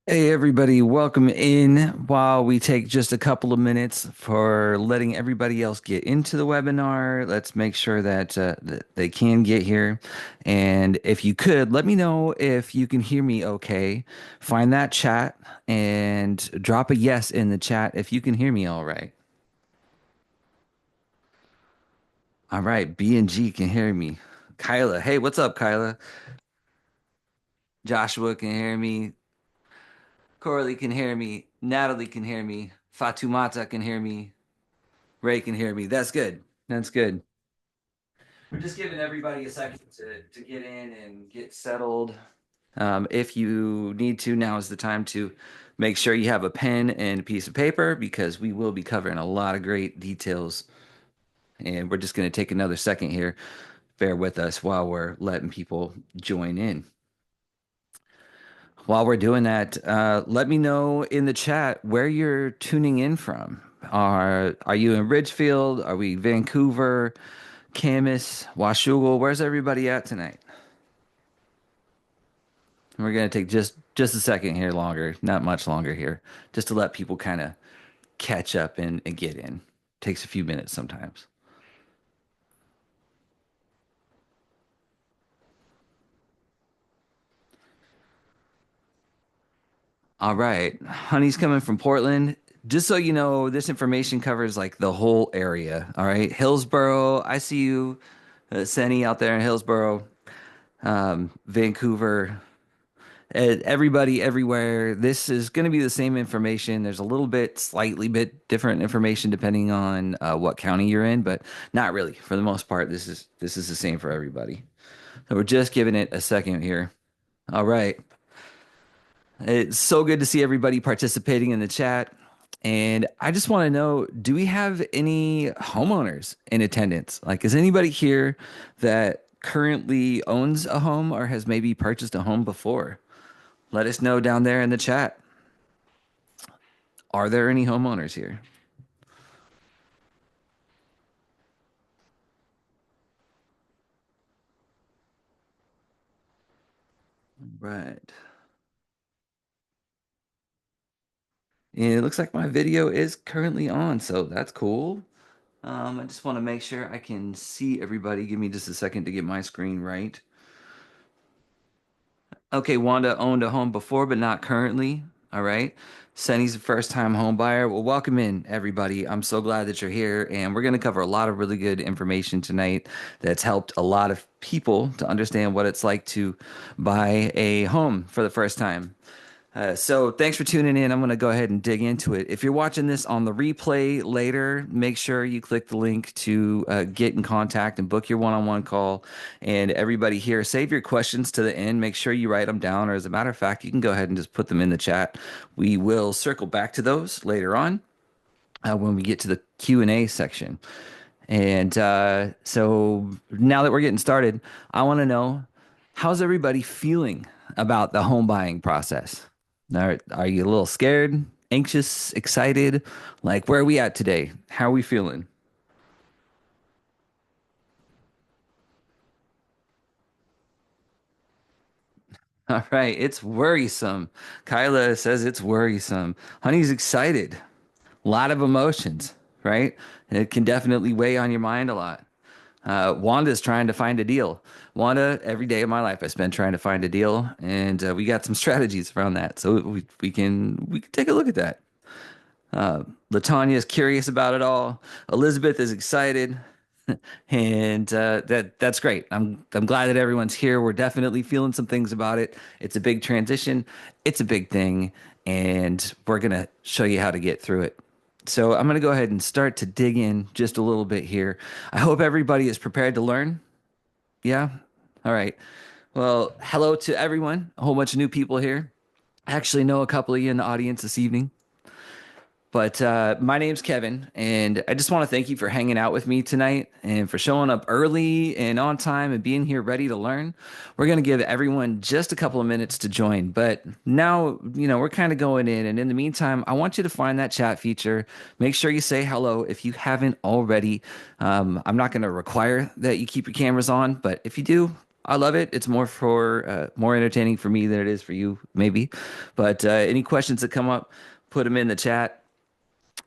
Hey everybody, welcome in. While we take just a couple of minutes for letting everybody else get into the webinar, let's make sure that they can get here. And if you could, let me know if you can hear me okay. Find that chat and drop a yes in the chat if you can hear me all right. All right, B and G can hear me. Kyla, hey, what's up, Kyla? Joshua can hear me. Coralie can hear me. Natalie can hear me. Fatumata can hear me. Ray can hear me. That's good. That's good. We're just giving everybody a second to get in and get settled. If you need to, now is the time to make sure you have a pen and a piece of paper because we will be covering a lot of great details. And we're just going to take another second here. Bear with us while we're letting people join in. While we're doing that, let me know in the chat where you're tuning in from. Are you in Ridgefield? Are we Vancouver? Camus, Washougal, where's everybody at tonight? We're gonna take just a second here longer, not much longer here, just to let people kind of catch up and get in. Takes a few minutes sometimes. All right, Honey's coming from Portland. Just so you know, this information covers like the whole area. All right, Hillsboro, I see you, Senny out there in Hillsboro, Vancouver, everybody everywhere. This is going to be the same information. There's a little bit, slightly bit different information depending on what county you're in, but not really. For the most part, this is the same for everybody. So we're just giving it a second here. All right. It's so good to see everybody participating in the chat. And I just want to know, do we have any homeowners in attendance? Like, is anybody here that currently owns a home or has maybe purchased a home before? Let us know down there in the chat. Are there any homeowners here? Right. And it looks like my video is currently on, so that's cool. I just want to make sure I can see everybody. Give me just a second to get my screen right. Okay, Wanda owned a home before, but not currently. All right. Sunny's a first-time home buyer. Well, welcome in, everybody. I'm so glad that you're here, and we're going to cover a lot of really good information tonight that's helped a lot of people to understand what it's like to buy a home for the first time. So thanks for tuning in. I'm going to go ahead and dig into it. If you're watching this on the replay later, make sure you click the link to get in contact and book your one-on-one call. And everybody here, save your questions to the end. Make sure you write them down, or as a matter of fact, you can go ahead and just put them in the chat. We will circle back to those later on when we get to the Q&A section. And so now that we're getting started, I want to know, how's everybody feeling about the home buying process? Are you a little scared, anxious, excited? Like, where are we at today? How are we feeling? All right, it's worrisome. Kyla says it's worrisome. Honey's excited. A lot of emotions, right? And it can definitely weigh on your mind a lot. Wanda's trying to find a deal. Wanda, every day of my life, I spent trying to find a deal, and we got some strategies around that. So we can take a look at that. Latanya is curious about it all. Elizabeth is excited, and that's great. I'm glad that everyone's here. We're definitely feeling some things about it. It's a big transition. It's a big thing, and we're gonna show you how to get through it. So I'm gonna go ahead and start to dig in just a little bit here. I hope everybody is prepared to learn. Yeah. All right. Well, hello to everyone. A whole bunch of new people here. I actually know a couple of you in the audience this evening. But my name's Kevin, and I just want to thank you for hanging out with me tonight and for showing up early and on time and being here ready to learn. We're going to give everyone just a couple of minutes to join, but now, we're kind of going in. And in the meantime, I want you to find that chat feature. Make sure you say hello if you haven't already. I'm not going to require that you keep your cameras on, but if you do, I love it. It's more entertaining for me than it is for you, maybe. But any questions that come up, put them in the chat,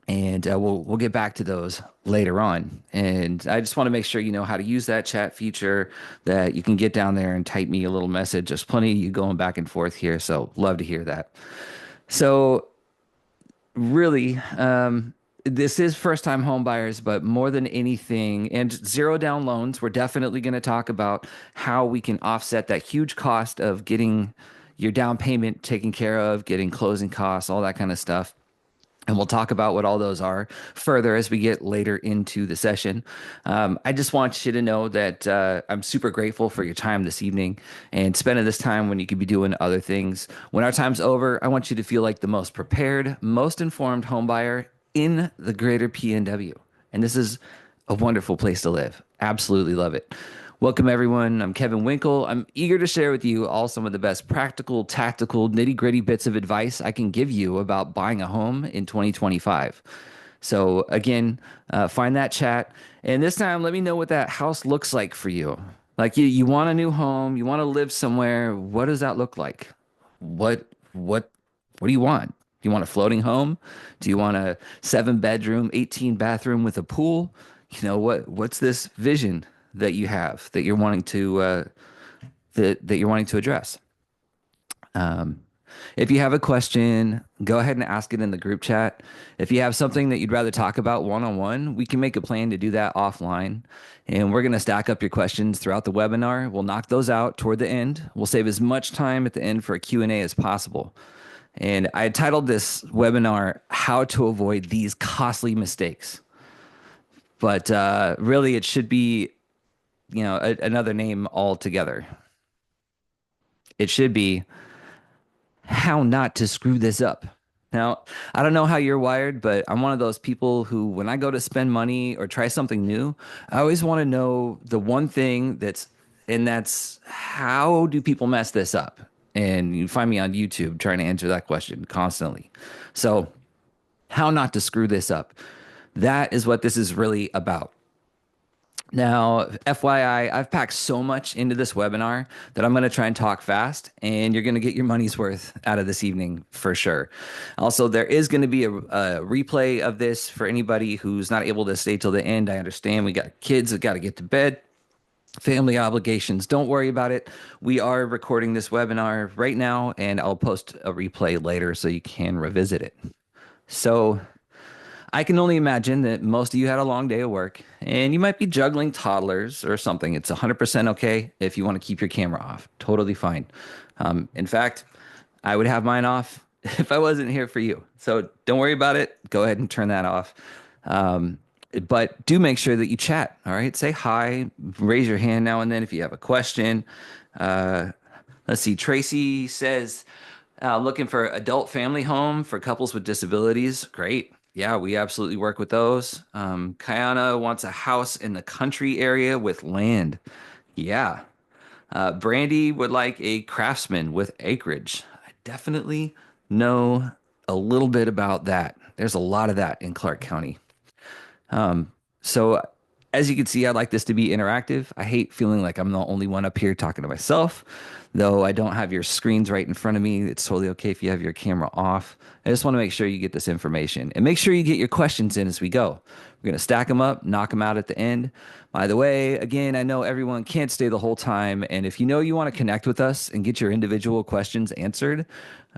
and we'll get back to those later on. And I just want to make sure you know how to use that chat feature, that you can get down there and type me a little message. There's plenty of you going back and forth here, so love to hear that. So really, this is first time home buyers, but more than anything, and zero down loans, we're definitely going to talk about how we can offset that huge cost of getting your down payment taken care of, getting closing costs, all that kind of stuff. And we'll talk about what all those are further as we get later into the session. I just want you to know that I'm super grateful for your time this evening and spending this time when you could be doing other things. When our time's over, I want you to feel like the most prepared, most informed home buyer in the greater PNW. And this is a wonderful place to live. Absolutely love it. Welcome, everyone. I'm Kevin Winkle. I'm eager to share with you all some of the best practical, tactical, nitty gritty bits of advice I can give you about buying a home in 2025. So, again, find that chat. And this time, let me know what that house looks like for you. Like, you want a new home, you want to live somewhere. What does that look like? What, what, what do you want? Do you want a floating home? Do you want a 7 bedroom, 18 bathroom with a pool? What's this vision that you have that you're wanting to that you're wanting to address? Um, if you have a question, go ahead and ask it in the group chat. If you have something that you'd rather talk about one on one, we can make a plan to do that offline. And we're going to stack up your questions throughout the webinar. We'll knock those out toward the end. We'll save as much time at the end for a Q&A as possible. And I titled this webinar, How to Avoid These Costly Mistakes. But really, it should be, another name altogether. It should be How Not to Screw This Up. Now, I don't know how you're wired, but I'm one of those people who, when I go to spend money or try something new, I always want to know the one thing and that's how do people mess this up? And you find me on YouTube trying to answer that question constantly. So, how not to screw this up? That is what this is really about. Now, FYI, I've packed so much into this webinar that I'm going to try and talk fast, and you're going to get your money's worth out of this evening for sure. Also, there is going to be a replay of this for anybody who's not able to stay till the end. I understand we got kids that got to get to bed, family obligations. Don't worry about it. We are recording this webinar right now, and I'll post a replay later so you can revisit it. So, I can only imagine that most of you had a long day of work and you might be juggling toddlers or something. It's 100% okay if you want to keep your camera off. Totally fine. In fact, I would have mine off if I wasn't here for you. So don't worry about it. Go ahead and turn that off. Um, but do make sure that you chat. All right. Say hi, raise your hand now and then if you have a question. Uh, let's see. Tracy says, looking for adult family home for couples with disabilities. Great. Yeah, we absolutely work with those. Kayana wants a house in the country area with land. Yeah. Brandy would like a craftsman with acreage. I definitely know a little bit about that. There's a lot of that in Clark County. So as you can see, I'd like this to be interactive. I hate feeling like I'm the only one up here talking to myself, though I don't have your screens right in front of me. It's totally okay if you have your camera off. I just want to make sure you get this information and make sure you get your questions in as we go. We're going to stack them up, knock them out at the end. By the way, again, I know everyone can't stay the whole time. And if you know you want to connect with us and get your individual questions answered,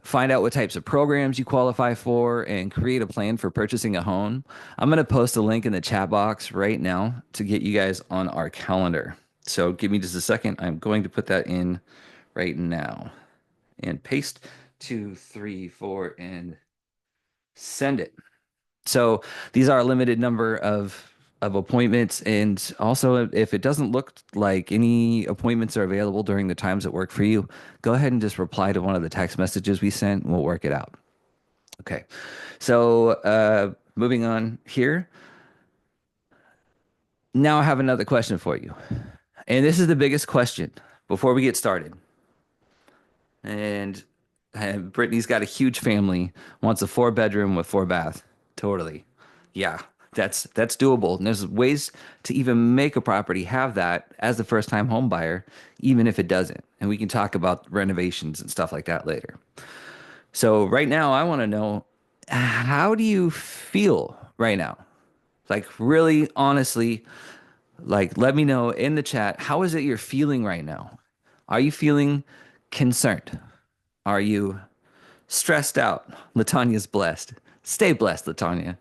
find out what types of programs you qualify for, and create a plan for purchasing a home, I'm going to post a link in the chat box right now to get you guys on our calendar. So give me just a second. I'm going to put that in right now and paste 2, 3, 4, and send it. So these are a limited number of appointments, and also if it doesn't look like any appointments are available during the times that work for you, go ahead and just reply to one of the text messages we sent and we'll work it out. Okay. So moving on here. Now I have another question for you. And this is the biggest question before we get started. And Brittany's got a huge family, wants a 4 bedroom with 4 bath. Totally. Yeah. That's doable. And there's ways to even make a property have that as the first time home buyer, even if it doesn't. And we can talk about renovations and stuff like that later. So right now, I want to know, how do you feel right now? Like really honestly, like let me know in the chat, how is it you're feeling right now? Are you feeling concerned? Are you stressed out? Latanya blessed. Stay blessed, Latanya.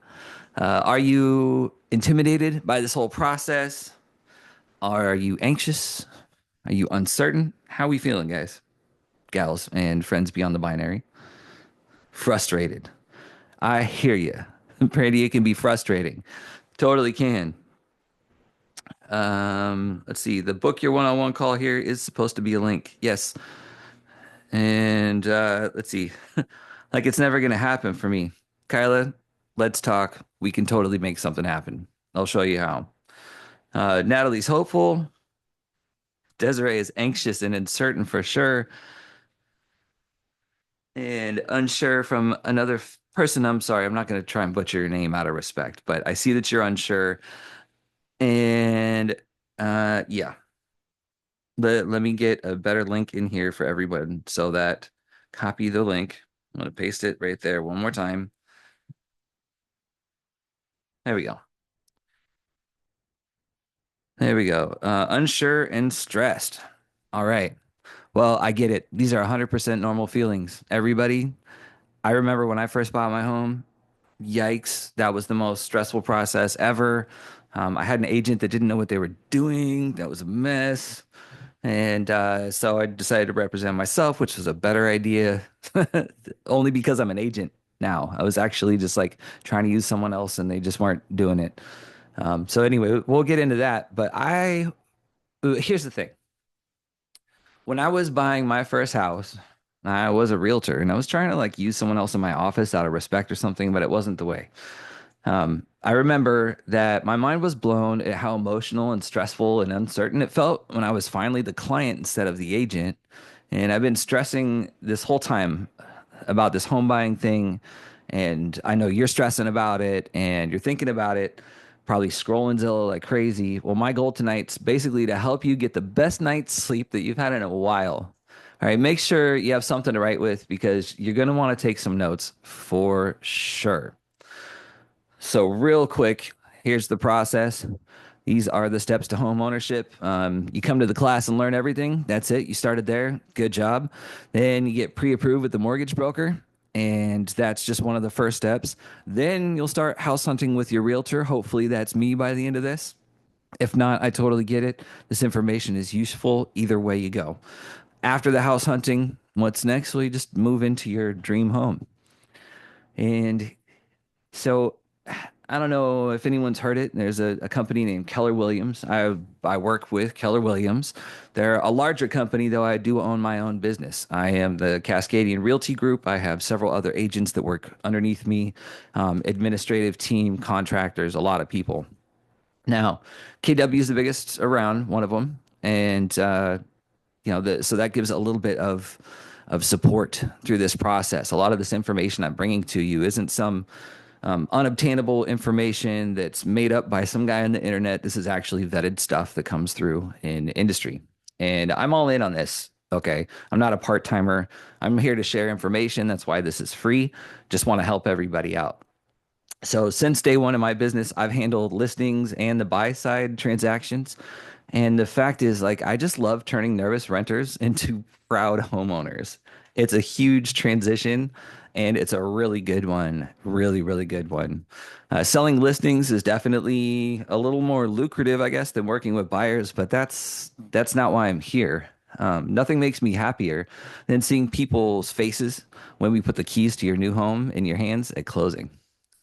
Are you intimidated by this whole process? Are you anxious? Are you uncertain? How are we feeling, guys, gals, and friends beyond the binary? Frustrated. I hear you. Brady, it can be frustrating. Totally can. Let's see. The book your one-on-one call here is supposed to be a link. Yes. And let's see. Like it's never gonna happen for me. Kyla, let's talk. We can totally make something happen. I'll show you how. Natalie's hopeful. Desiree is anxious and uncertain for sure, and unsure from another person. I'm sorry, I'm not going to try and butcher your name out of respect, but I see that you're unsure. And yeah, let me get a better link in here for everyone so that copy the link. I'm going to paste it right there one more time. There we go. There we go. Unsure and stressed. All right. Well, I get it. These are 100% normal feelings. Everybody, I remember when I first bought my home, yikes, that was the most stressful process ever. I had an agent that didn't know what they were doing. That was a mess. And so I decided to represent myself, which was a better idea, only because I'm an agent now. I was actually just like trying to use someone else and they just weren't doing it. So anyway, we'll get into that. But here's the thing. When I was buying my first house, I was a realtor and I was trying to like use someone else in my office out of respect or something, but it wasn't the way. I remember that my mind was blown at how emotional and stressful and uncertain it felt when I was finally the client instead of the agent. And I've been stressing this whole time about this home buying thing. And I know you're stressing about it and you're thinking about it, probably scrolling Zillow like crazy. Well, my goal tonight's basically to help you get the best night's sleep that you've had in a while. All right, make sure you have something to write with because you're going to want to take some notes for sure. So, real quick, here's the process. These are the steps to home ownership. You come to the class and learn everything. That's it. You started there. Good job. Then you get pre approved with the mortgage broker. And that's just one of the first steps. Then you'll start house hunting with your realtor. Hopefully, that's me by the end of this. If not, I totally get it. This information is useful either way you go. After the house hunting, what's next? Well, you just move into your dream home. And so I don't know if anyone's heard it. There's a company named Keller Williams. I work with Keller Williams. They're a larger company, though I do own my own business. I am the Cascadian Realty Group. I have several other agents that work underneath me, administrative team, contractors, a lot of people. Now, KW is the biggest around, one of them, and so that gives a little bit of support through this process. A lot of this information I'm bringing to you isn't some unobtainable information that's made up by some guy on the internet. This is actually vetted stuff that comes through in industry. And I'm all in on this. Okay. I'm not a part timer. I'm here to share information. That's why this is free. Just want to help everybody out. So since day one of my business, I've handled listings and the buy side transactions. And the fact is, like, I just love turning nervous renters into proud homeowners. It's a huge transition and it's a really good one. Really, really good one. Selling listings is definitely a little more lucrative, I guess, than working with buyers, but that's not why I'm here. Nothing makes me happier than seeing people's faces when we put the keys to your new home in your hands at closing.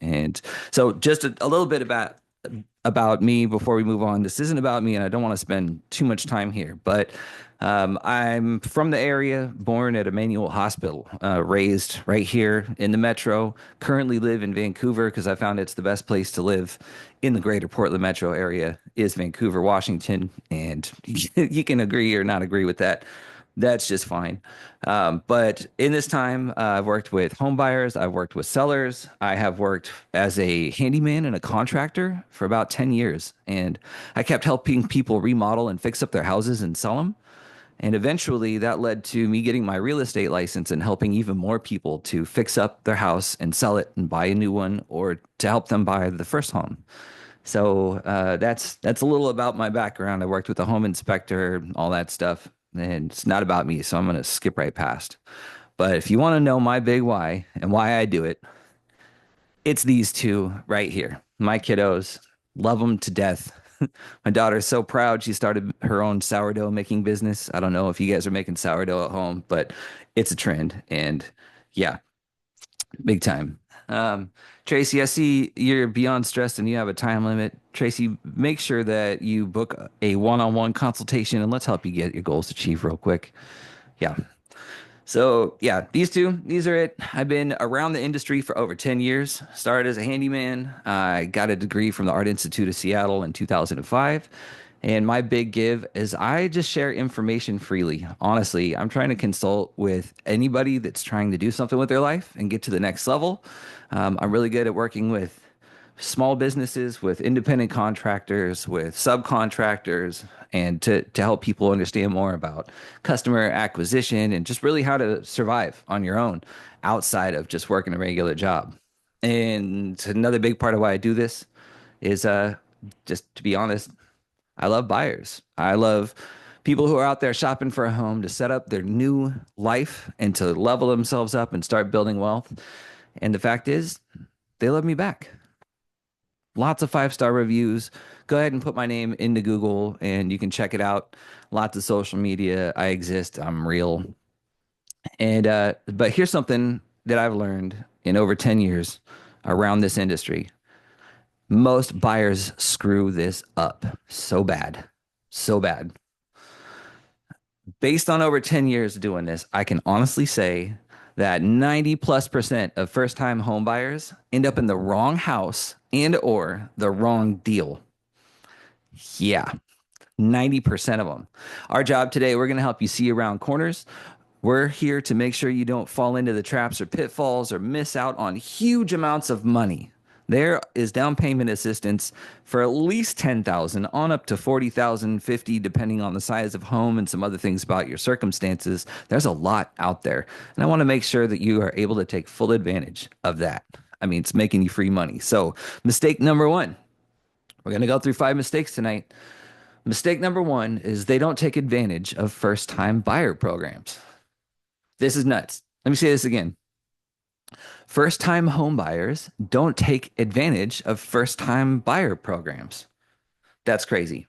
And so just a little bit about me before we move on. This isn't about me, and I don't want to spend too much time here, but I'm from the area, born at Emmanuel Hospital, raised right here in the metro, currently live in Vancouver because I found it's the best place to live in the greater Portland metro area is Vancouver, Washington. And you can agree or not agree with that. That's just fine. But in this time, I've worked with home buyers, I've worked with sellers, I have worked as a handyman and a contractor for about 10 years. And I kept helping people remodel and fix up their houses and sell them. And eventually that led to me getting my real estate license and helping even more people to fix up their house and sell it and buy a new one or to help them buy the first home. So that's a little about my background. I worked with a home inspector, all that stuff, and it's not about me, so I'm going to skip right past. But if you want to know my big why and why I do it, it's these two right here. My kiddos love them to death. My daughter's so proud. She started her own sourdough making business. I don't know if you guys are making sourdough at home, but it's a trend. And yeah, big time. Um, Tracy, I see you're beyond stressed and you have a time limit. Tracy, make sure that you book a one-on-one consultation and let's help you get your goals achieved real quick. Yeah. So yeah, these are it. I've been around the industry for over 10 years. Started as a handyman. I got a degree from the Art Institute of Seattle in 2005. And my big give is I just share information freely. Honestly, I'm trying to consult with anybody that's trying to do something with their life and get to the next level. I'm really good at working with small businesses, with independent contractors, with subcontractors, and to help people understand more about customer acquisition and just really how to survive on your own outside of just working a regular job. And another big part of why I do this is just to be honest, I love buyers. I love people who are out there shopping for a home to set up their new life and to level themselves up and start building wealth. And the fact is, they love me back. Lots of five-star reviews. Go ahead and put my name into Google and you can check it out. Lots of social media. I exist. I'm real. And but here's something that I've learned in over 10 years around this industry. Most buyers screw this up so bad. So bad. Based on over 10 years doing this, I can honestly say that 90+% of first-time home buyers end up in the wrong house and or the wrong deal. Yeah, 90% of them. Our job today, we're going to help you see around corners. We're here to make sure you don't fall into the traps or pitfalls or miss out on huge amounts of money. There is down payment assistance for at least 10,000 on up to 40,000, 50 depending on the size of home and some other things about your circumstances. There's a lot out there. And I want to make sure that you are able to take full advantage of that. I mean, it's making you free money. So, mistake number one, we're going to go through 5 mistakes tonight. Mistake number one is they don't take advantage of first time buyer programs. This is nuts. Let me say this again. First time home buyers don't take advantage of first time buyer programs. That's crazy.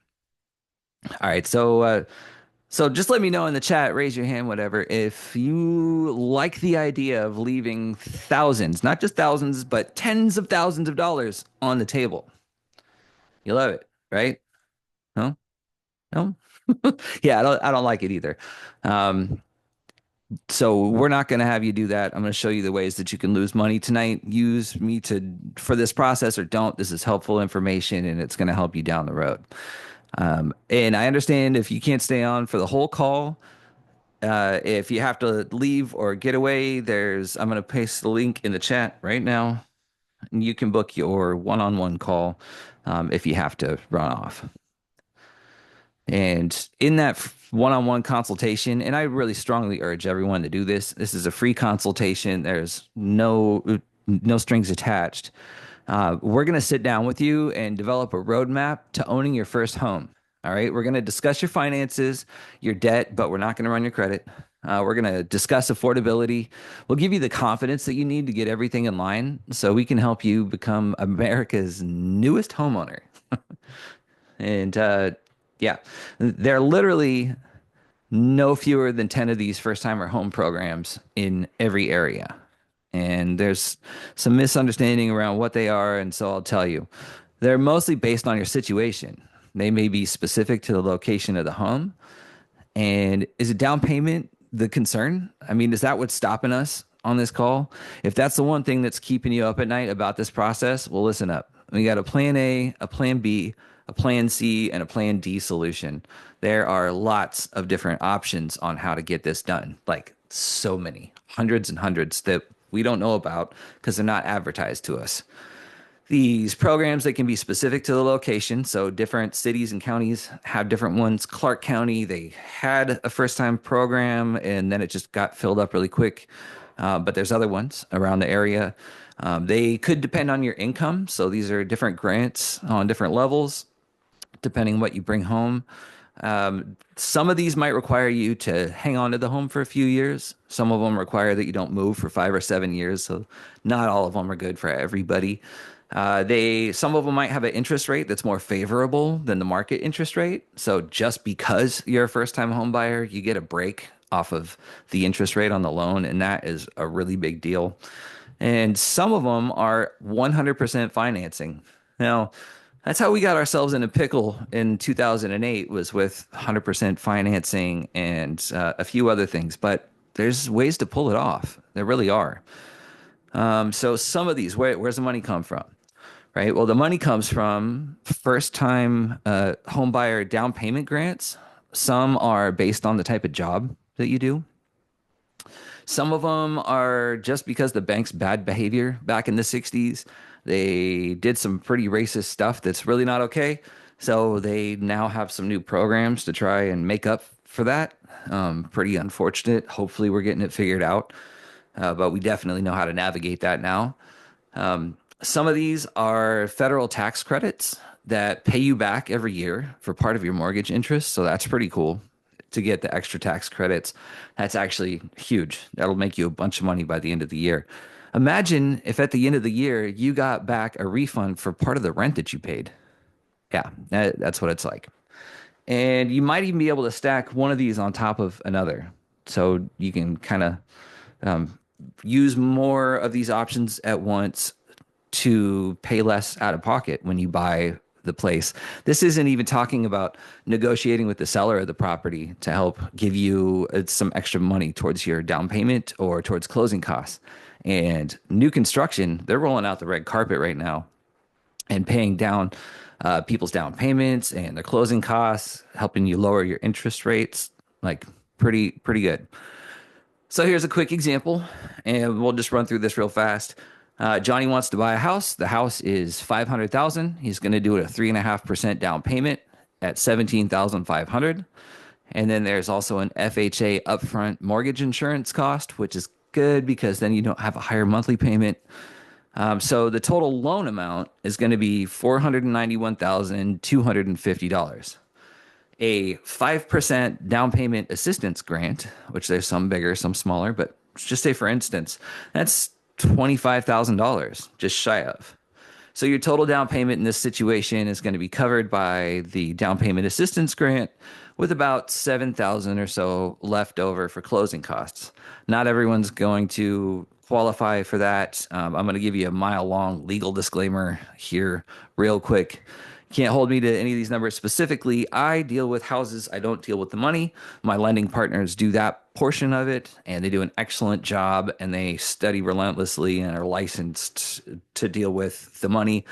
All right. So just let me know in the chat, raise your hand, whatever, if you like the idea of leaving thousands, not just thousands, but tens of thousands of dollars on the table. You love it, right? No? No? Yeah, I don't like it either. Um, So we're not going to have you do that. I'm going to show you the ways that you can lose money tonight. Use me to for this process or don't. This is helpful information and it's going to help you down the road. And I understand if you can't stay on for the whole call, if you have to leave or get away, I'm going to paste the link in the chat right now. And you can book your one-on-one call if you have to run off. And in that one-on-one consultation, and I really strongly urge everyone to do this. This is a free consultation. There's no strings attached. We're going to sit down with you and develop a roadmap to owning your first home. All right. We're going to discuss your finances, your debt, but we're not going to run your credit. We're going to discuss affordability. We'll give you the confidence that you need to get everything in line so we can help you become America's newest homeowner. And yeah, there are literally no fewer than 10 of these first timer home programs in every area. And there's some misunderstanding around what they are. And so I'll tell you, they're mostly based on your situation. They may be specific to the location of the home. And is it down payment the concern? I mean, is that what's stopping us on this call? If that's the one thing that's keeping you up at night about this process, well, listen up. We got a plan A, a plan B, a plan C, and a plan D solution. There are lots of different options on how to get this done, like so many, hundreds and hundreds that we don't know about because they're not advertised to us. These programs, they can be specific to the location. So different cities and counties have different ones. Clark County, they had a first time program and then it just got filled up really quick. But there's other ones around the area. They could depend on your income. So these are different grants on different levels, depending what you bring home. Some of these might require you to hang on to the home for a few years. Some of them require that you don't move for 5 or 7 years. So not all of them are good for everybody. Some of them might have an interest rate that's more favorable than the market interest rate. So just because you're a first time home buyer, you get a break off of the interest rate on the loan. And that is a really big deal. And some of them are 100% financing. Now, that's how we got ourselves in a pickle in 2008 was with 100% financing and a few other things. But there's ways to pull it off. There really are. So some of these, where's the money come from? Right. Well, the money comes from first time home buyer down payment grants. Some are based on the type of job that you do. Some of them are just because the bank's bad behavior back in the 60s. They did some pretty racist stuff that's really not okay. So they now have some new programs to try and make up for that. Pretty unfortunate. Hopefully, we're getting it figured out. But we definitely know how to navigate that now. Some of these are federal tax credits that pay you back every year for part of your mortgage interest. So that's pretty cool to get the extra tax credits. That's actually huge. That'll make you a bunch of money by the end of the year. Imagine if at the end of the year you got back a refund for part of the rent that you paid. Yeah, that's what it's like. And you might even be able to stack one of these on top of another. So you can kind of um, use more of these options at once to pay less out of pocket when you buy the place. This isn't even talking about negotiating with the seller of the property to help give you some extra money towards your down payment or towards closing costs. And new construction, they're rolling out the red carpet right now and paying down people's down payments and their closing costs, helping you lower your interest rates. Like pretty good. So here's a quick example, and we'll just run through this real fast. Johnny wants to buy a house. The house is 500,000. He's going to do it a 3.5% down payment at 17,500. And then there's also an FHA upfront mortgage insurance cost, which is good because then you don't have a higher monthly payment. So the total loan amount is going to be $491,250. A 5% down payment assistance grant, which there's some bigger, some smaller, but just say for instance, that's $25,000, just shy of. So your total down payment in this situation is going to be covered by the down payment assistance grant with about 7,000 or so left over for closing costs. Not everyone's going to qualify for that. I'm going to give you a mile long legal disclaimer here real quick. Can't hold me to any of these numbers specifically. I deal with houses. I don't deal with the money. My lending partners do that portion of it, and they do an excellent job, and they study relentlessly and are licensed to deal with the money.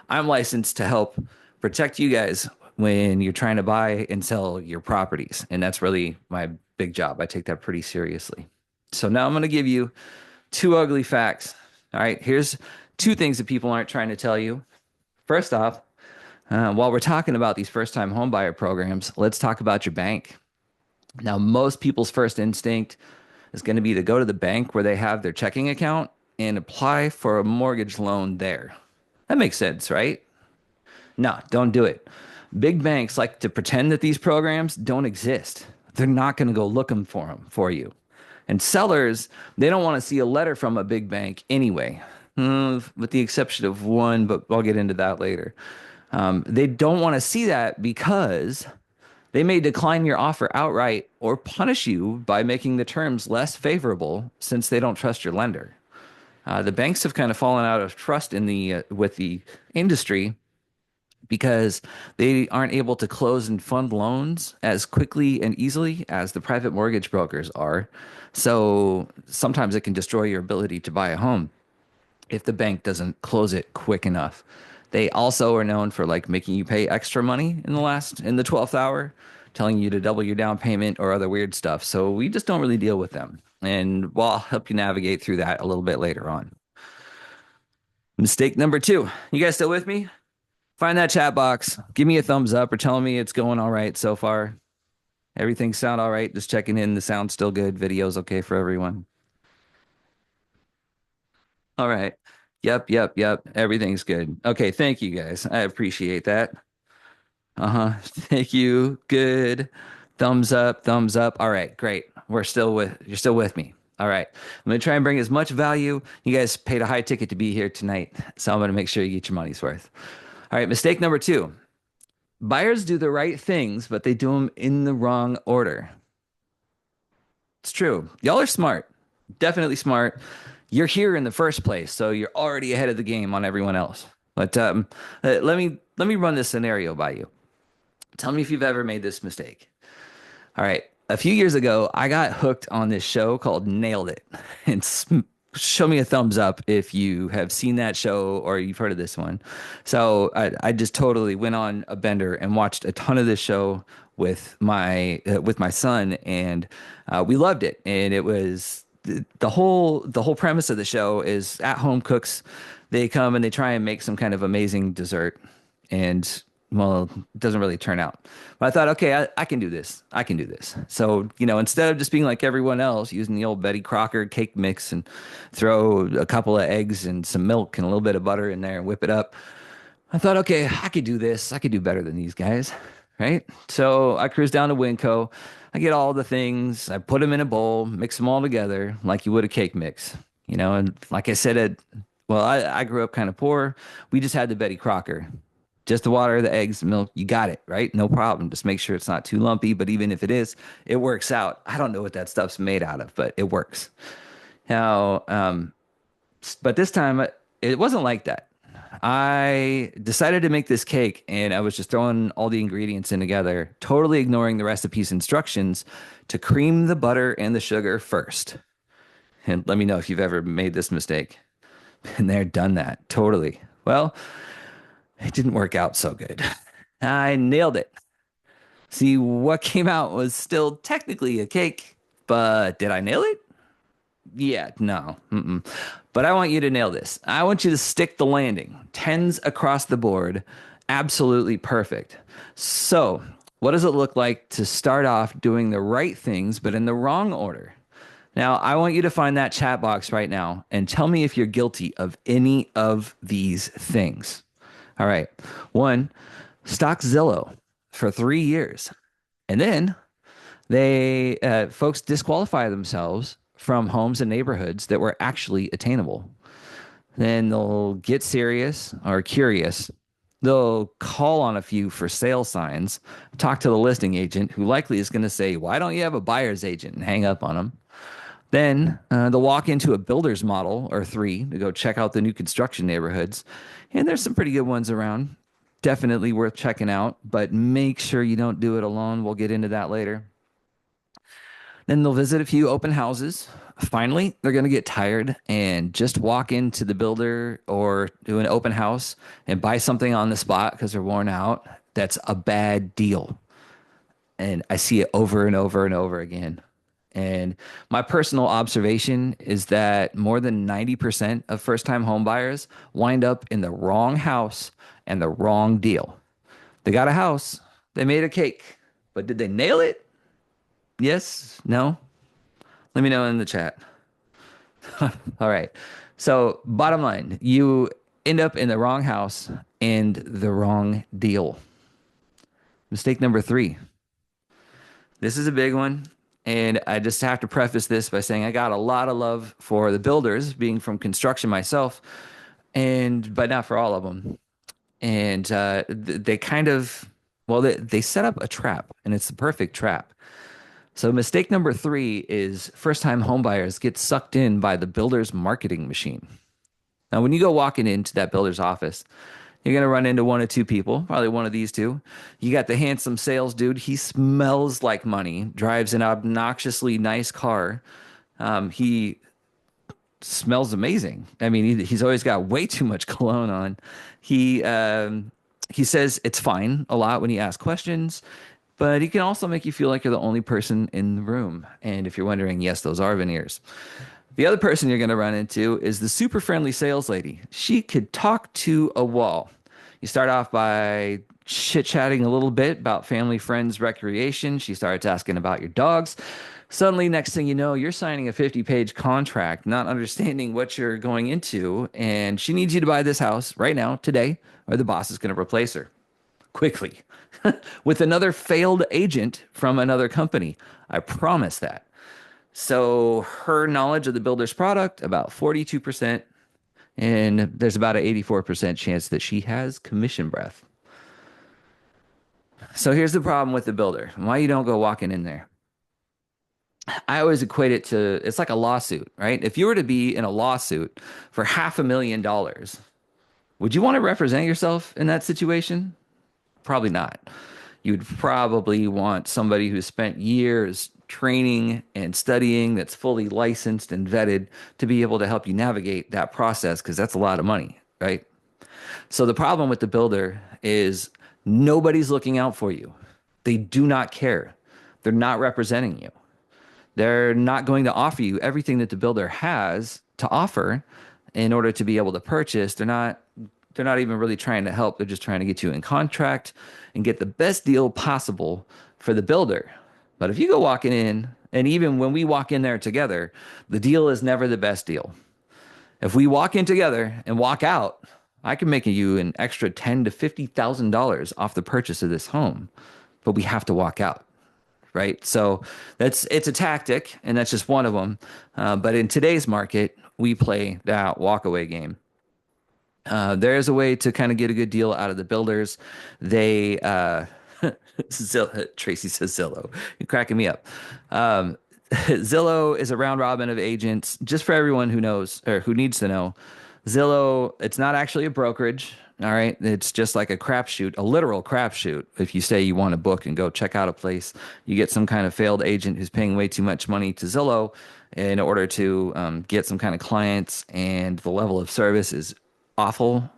I'm licensed to help protect you guys when you're trying to buy and sell your properties, and that's really my big job. I take that pretty seriously. So now I'm going to give you two ugly facts. All right, here's two things that people aren't trying to tell you. First off, while we're talking about these first-time homebuyer programs, let's talk about your bank. Now, most people's first instinct is going to be to go to the bank where they have their checking account and apply for a mortgage loan there. That makes sense, right? No, don't do it. Big banks like to pretend that these programs don't exist. They're not going to go looking for them for you. And sellers, they don't want to see a letter from a big bank anyway, with the exception of one, but I'll get into that later. They don't want to see that because they may decline your offer outright or punish you by making the terms less favorable since they don't trust your lender. The banks have kind of fallen out of trust in the with the industry because they aren't able to close and fund loans as quickly and easily as the private mortgage brokers are. So sometimes it can destroy your ability to buy a home if the bank doesn't close it quick enough. They also are known for like making you pay extra money in the 12th hour, telling you to double your down payment or other weird stuff. So we just don't really deal with them. And well, I'll help you navigate through that a little bit later on. Mistake number two. You guys still with me? Find that chat box. Give me a thumbs up or tell me it's going all right so far. Everything sound all right? Just checking in. The sound's still good. Video's okay for everyone. All right. Yep, yep, yep. Everything's good. Okay, thank you guys. I appreciate that. Uh-huh. Thank you. Good. Thumbs up, thumbs up. All right, great. You're still with me. All right. I'm gonna try and bring as much value. You guys paid a high ticket to be here tonight, so I'm gonna make sure you get your money's worth. All right, mistake number two. Buyers do the right things, but they do them in the wrong order. It's true. Y'all are smart. Definitely smart. You're here in the first place, so you're already ahead of the game on everyone else. But let me run this scenario by you. Tell me if you've ever made this mistake. All right. A few years ago, I got hooked on this show called Nailed It. And show me a thumbs up if you have seen that show or you've heard of this one. So I just totally went on a bender and watched a ton of this show with my son, and we loved it. And it was the whole premise of the show is at home cooks. They come and they try and make some kind of amazing dessert, and well, it doesn't really turn out. But I thought, okay, I can do this. I can do this. So, instead of just being like everyone else, using the old Betty Crocker cake mix and throw a couple of eggs and some milk and a little bit of butter in there and whip it up, I thought, okay, I could do this. I could do better than these guys, right? So I cruise down to Winco. I get all the things. I put them in a bowl, mix them all together like you would a cake mix, And like I said, well, I grew up kind of poor. We just had the Betty Crocker. Just the water, the eggs, the milk, you got it, right? No problem. Just make sure it's not too lumpy. But even if it is, it works out. I don't know what that stuff's made out of, but it works. Now, but this time it wasn't like that. I decided to make this cake and I was just throwing all the ingredients in together, totally ignoring the recipe's instructions to cream the butter and the sugar first. And let me know if you've ever made this mistake. And they're done that. Totally. Well, it didn't work out so good. I nailed it. See, what came out was still technically a cake, but did I nail it? Yeah, no. Mm-mm. But I want you to nail this. I want you to stick the landing. Tens across the board. Absolutely perfect. So, what does it look like to start off doing the right things, but in the wrong order? Now, I want you to find that chat box right now and tell me if you're guilty of any of these things. All right. One, stock Zillow for 3 years. And then folks disqualify themselves from homes and neighborhoods that were actually attainable. Then they'll get serious or curious. They'll call on a few for sale signs, talk to the listing agent who likely is going to say, "Why don't you have a buyer's agent?" and hang up on them. Then they'll walk into a builder's model or three to go check out the new construction neighborhoods. And there's some pretty good ones around. Definitely worth checking out, but make sure you don't do it alone. We'll get into that later. Then they'll visit a few open houses. Finally, they're going to get tired and just walk into the builder or do an open house and buy something on the spot because they're worn out. That's a bad deal. And I see it over and over and over again. And my personal observation is that more than 90% of first time home buyers wind up in the wrong house and the wrong deal. They got a house, they made a cake, but did they nail it? Yes? No? Let me know in the chat. All right. So, bottom line, you end up in the wrong house and the wrong deal. Mistake number three. This is a big one. And I just have to preface this by saying I got a lot of love for the builders, being from construction myself, but not for all of them. And they kind of, well, they set up a trap, and it's the perfect trap. So mistake number three is first-time homebuyers get sucked in by the builder's marketing machine. Now, when you go walking into that builder's office, you're going to run into one or two people, probably one of these two. You got the handsome sales dude. He smells like money, drives an obnoxiously nice car. He smells amazing. I mean, he's always got way too much cologne on. He he says it's fine a lot when you ask questions, but he can also make you feel like you're the only person in the room. And if you're wondering, yes, those are veneers. The other person you're going to run into is the super friendly sales lady. She could talk to a wall. You start off by chit chatting a little bit about family, friends, recreation. She starts asking about your dogs. Suddenly, next thing you know, you're signing a 50-page contract, not understanding what you're going into. And she needs you to buy this house right now, today, or the boss is going to replace her quickly with another failed agent from another company. I promise that. So her knowledge of the builder's product, about 42%. And there's about an 84% chance that she has commission breath. So here's the problem with the builder. Why you don't go walking in there. I always equate it to it's like a lawsuit, right? If you were to be in a lawsuit for $500,000, would you want to represent yourself in that situation? Probably not. You'd probably want somebody who spent years training and studying that's fully licensed and vetted to be able to help you navigate that process because that's a lot of money, right? So the problem with the builder is nobody's looking out for you. They do not care. They're not representing you. They're not going to offer you everything that the builder has to offer in order to be able to purchase. They're not even really trying to help. They're just trying to get you in contract and get the best deal possible for the builder. But if you go walking in, and even when we walk in there together, the deal is never the best deal. If we walk in together and walk out, I can make you an extra $10,000 to $50,000 off the purchase of this home, but we have to walk out, right? So it's a tactic, and that's just one of them. But in today's market, we play that walkaway game. There is a way to kind of get a good deal out of the builders. They Tracy says Zillow. You're cracking me up. Zillow is a round robin of agents. Just for everyone who knows or who needs to know, Zillow, it's not actually a brokerage. All right. It's just like a crapshoot, a literal crapshoot. If you say you want to book and go check out a place, you get some kind of failed agent who's paying way too much money to Zillow in order to get some kind of clients, and the level of service is awful,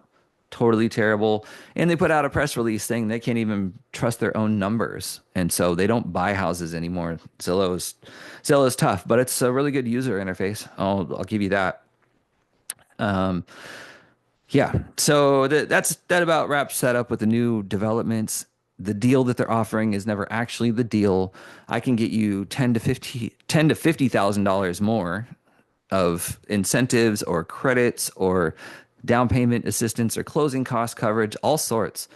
totally terrible. And they put out a press release saying they can't even trust their own numbers. And so they don't buy houses anymore. Zillow is tough, but it's a really good user interface. I'll give you that. Um, yeah. So that about wraps that up with the new developments. The deal that they're offering is never actually the deal. I can get you 10 to $50,000 more of incentives or credits or down payment assistance or closing cost coverage, all sorts,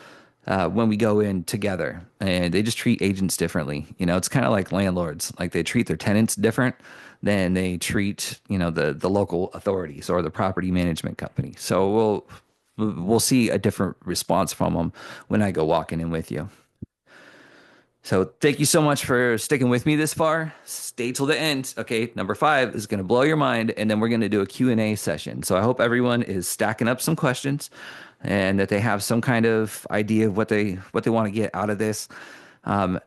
when we go in together. And they just treat agents differently. It's kind of like landlords, like they treat their tenants different than they treat, the local authorities or the property management company. So we'll see a different response from them when I go walking in with you. So thank you so much for sticking with me this far. Stay till the end. Okay, number 5 is going to blow your mind, and then we're going to do a Q&A session. So I hope everyone is stacking up some questions and that they have some kind of idea of what they want to get out of this. Um,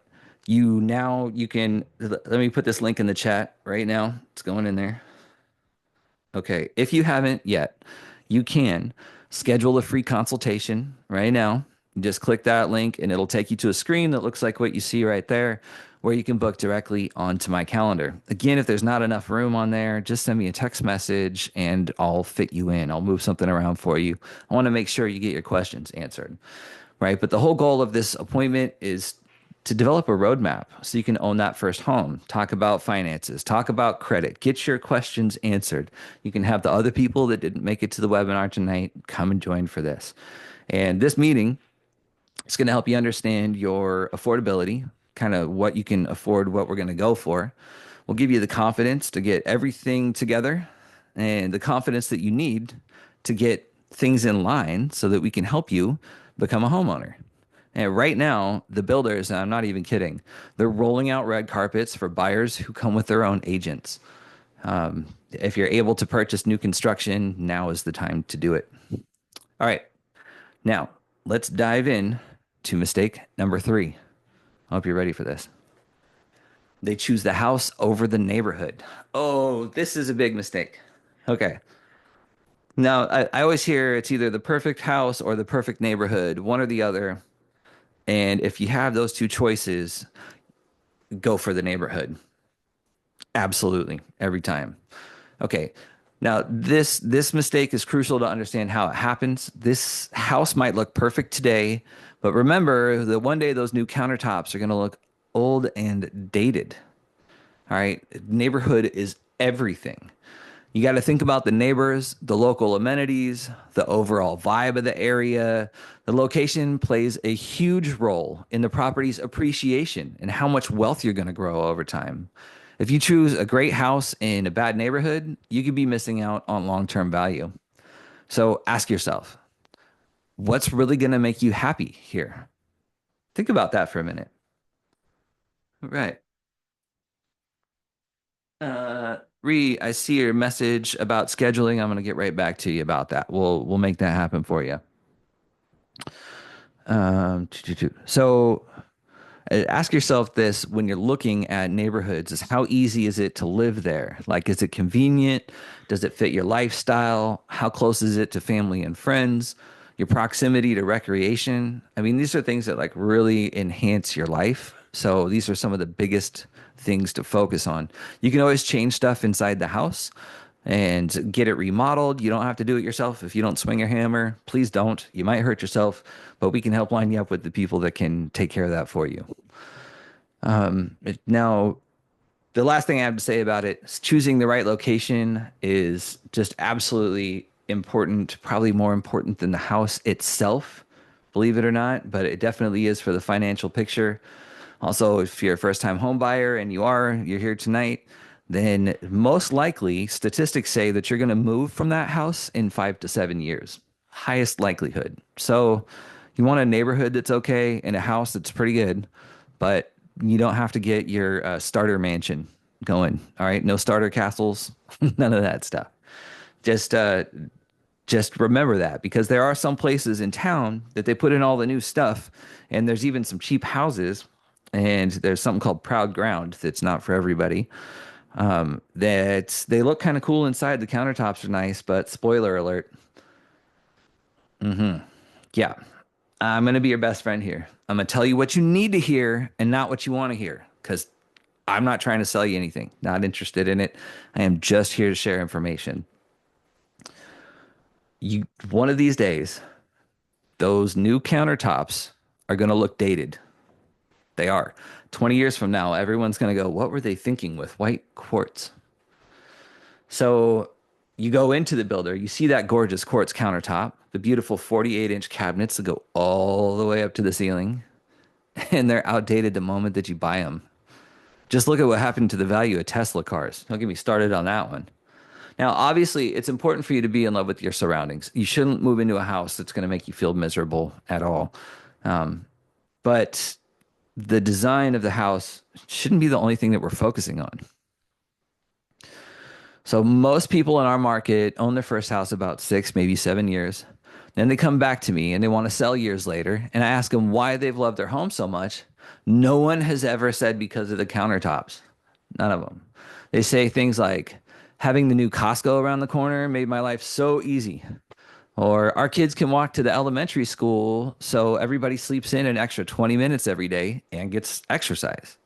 you can let me put this link in the chat right now. It's going in there. Okay, if you haven't yet, you can schedule a free consultation right now. Just click that link and it'll take you to a screen that looks like what you see right there, where you can book directly onto my calendar. Again, if there's not enough room on there, just send me a text message and I'll fit you in. I'll move something around for you. I want to make sure you get your questions answered, right? But the whole goal of this appointment is to develop a roadmap so you can own that first home, talk about finances, talk about credit, get your questions answered. You can have the other people that didn't make it to the webinar tonight come and join for this. And this meeting is going to help you understand your affordability, kind of what you can afford, what we're going to go for. We'll give you the confidence to get everything together and the confidence that you need to get things in line so that we can help you become a homeowner. And right now, the builders, and I'm not even kidding, they're rolling out red carpets for buyers who come with their own agents. If you're able to purchase new construction, now is the time to do it. All right. Now, let's dive in to mistake number 3. I hope you're ready for this. They choose the house over the neighborhood. Oh, this is a big mistake. Okay. Now, I always hear it's either the perfect house or the perfect neighborhood, one or the other. And if you have those two choices, go for the neighborhood. Absolutely, every time. Okay. Now, this mistake is crucial to understand how it happens. This house might look perfect today, but remember that one day those new countertops are going to look old and dated. All right. Neighborhood is everything. You got to think about the neighbors, the local amenities, the overall vibe of the area. The location plays a huge role in the property's appreciation and how much wealth you're going to grow over time. If you choose a great house in a bad neighborhood, you could be missing out on long term value. So ask yourself, what's really going to make you happy here? Think about that for a minute. Right. Ree, I see your message about scheduling. I'm going to get right back to you about that. We'll make that happen for you. So ask yourself this when you're looking at neighborhoods: is how easy is it to live there? Like, is it convenient? Does it fit your lifestyle? How close is it to family and friends? Your proximity to recreation. I mean, these are things that like really enhance your life. So these are some of the biggest things to focus on. You can always change stuff inside the house and get it remodeled. You don't have to do it yourself. If you don't swing your hammer, please don't. You might hurt yourself, but we can help line you up with the people that can take care of that for you. Now, the last thing I have to say about it is choosing the right location is just absolutely important, probably more important than the house itself, believe it or not, but it definitely is for the financial picture. Also, if you're a first time home buyer and you're here tonight, then most likely statistics say that you're going to move from that house in 5 to 7 years. Highest likelihood. So you want a neighborhood that's okay and a house that's pretty good, but you don't have to get your starter mansion going. All right. No starter castles, none of that stuff. Just, uh, just remember that because there are some places in town that they put in all the new stuff, and there's even some cheap houses, and there's something called Proud Ground that's not for everybody. That they look kind of cool inside. The countertops are nice, but spoiler alert, yeah, I'm gonna be your best friend here. I'm gonna tell you what you need to hear and not what you want to hear because I'm not trying to sell you anything. Not interested in it. I am just here to share information. You one of these days, those new countertops are gonna look dated. They are. 20 years from now, everyone's going to go, what were they thinking with white quartz? So you go into the builder, you see that gorgeous quartz countertop, the beautiful 48-inch cabinets that go all the way up to the ceiling, and they're outdated the moment that you buy them. Just look at what happened to the value of Tesla cars. Don't get me started on that one. Now, obviously, it's important for you to be in love with your surroundings. You shouldn't move into a house that's going to make you feel miserable at all. But the design of the house shouldn't be the only thing that we're focusing on. So most people in our market own their first house about 6, maybe 7 years. Then they come back to me and they want to sell years later. And I ask them why they've loved their home so much. No one has ever said because of the countertops. None of them. They say things like, having the new Costco around the corner made my life so easy. Or our kids can walk to the elementary school, so everybody sleeps in an extra 20 minutes every day and gets exercise.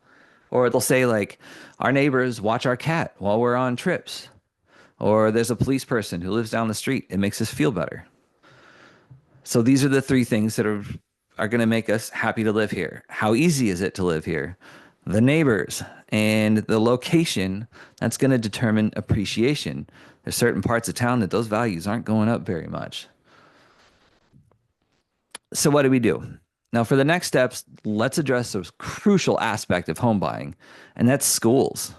Or they'll say, like, our neighbors watch our cat while we're on trips. Or there's a police person who lives down the street. It makes us feel better. So these are the three things that are going to make us happy to live here. How easy is it to live here? The neighbors and the location, that's going to determine appreciation. There's certain parts of town that those values aren't going up very much. So what do we do? Now, for the next steps, let's address a crucial aspect of home buying, and that's schools.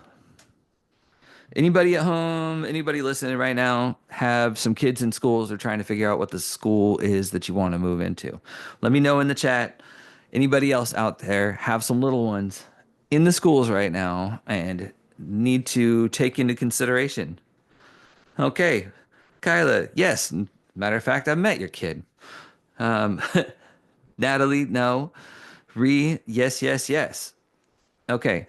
Anybody at home, anybody listening right now, have some kids in schools or trying to figure out what the school is that you want to move into? Let me know in the chat. Anybody else out there have some little ones in the schools right now and need to take into consideration? Okay, Kyla, yes. Matter of fact, I met your kid. Um, Natalie, no. Ree, yes, yes, yes. Okay.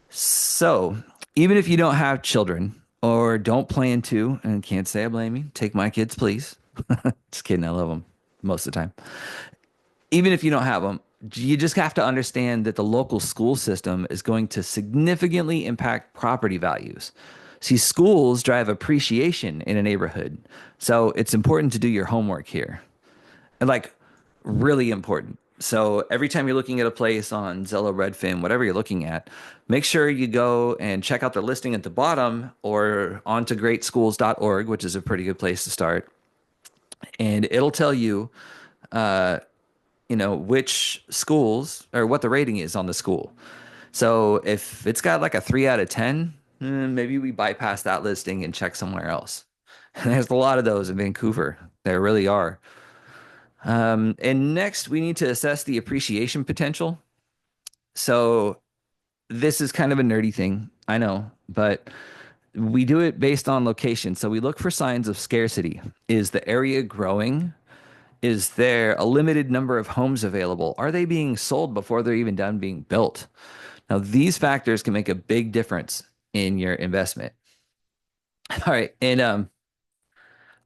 So, even if you don't have children or don't plan to, and can't say I blame you. Take my kids, please. Just kidding. I love them most of the time. Even if you don't have them, you just have to understand that the local school system is going to significantly impact property values. See, schools drive appreciation in a neighborhood. So it's important to do your homework here. And like really important. So every time you're looking at a place on Zillow, Redfin, whatever you're looking at, make sure you go and check out the listing at the bottom or onto greatschools.org, which is a pretty good place to start. And it'll tell you, which schools or what the rating is on the school. So if it's got like a 3 out of 10, maybe we bypass that listing and check somewhere else. And there's a lot of those in Vancouver. There really are. And next, we need to assess the appreciation potential. So this is kind of a nerdy thing, I know, but we do it based on location. So we look for signs of scarcity. Is the area growing? Is there a limited number of homes available? Are they being sold before they're even done being built? Now, these factors can make a big difference in your investment. All right. And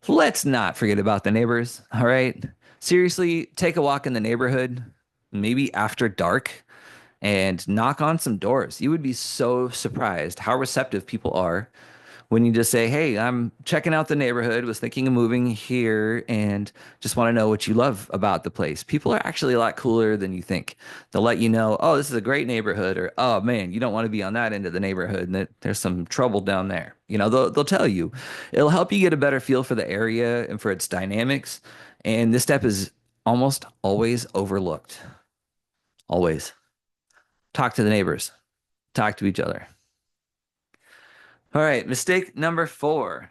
let's not forget about the neighbors. All right. Seriously, take a walk in the neighborhood, maybe after dark, and knock on some doors. You would be so surprised how receptive people are when you just say, "Hey, I'm checking out the neighborhood, was thinking of moving here, and just want to know what you love about the place." People are actually a lot cooler than you think. They'll let you know, "Oh, this is a great neighborhood," or "Oh man, you don't want to be on that end of the neighborhood, and that there's some trouble down there." They'll tell you. It'll help you get a better feel for the area and for its dynamics. And this step is almost always overlooked. Always. Talk to the neighbors. Talk to each other. All right, mistake number 4.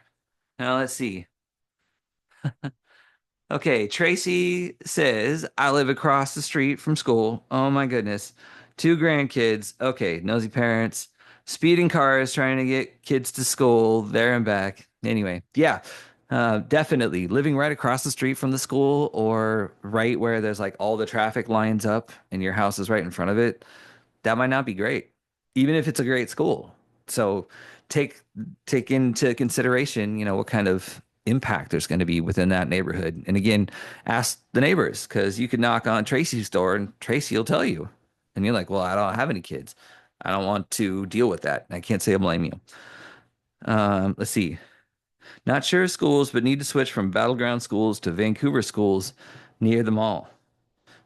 Now let's see. Okay, Tracy says, I live across the street from school. Oh my goodness. 2 grandkids. Okay, nosy parents, speeding cars trying to get kids to school, there and back. Anyway, yeah, definitely living right across the street from the school or right where there's like all the traffic lines up and your house is right in front of it. That might not be great, even if it's a great school. So take take into consideration, what kind of impact there's going to be within that neighborhood. And again, ask the neighbors because you could knock on Tracy's door and Tracy will tell you. And you're like, well, I don't have any kids. I don't want to deal with that. I can't say I blame you. Let's see. Not sure of schools, but need to switch from battleground schools to Vancouver schools near the mall.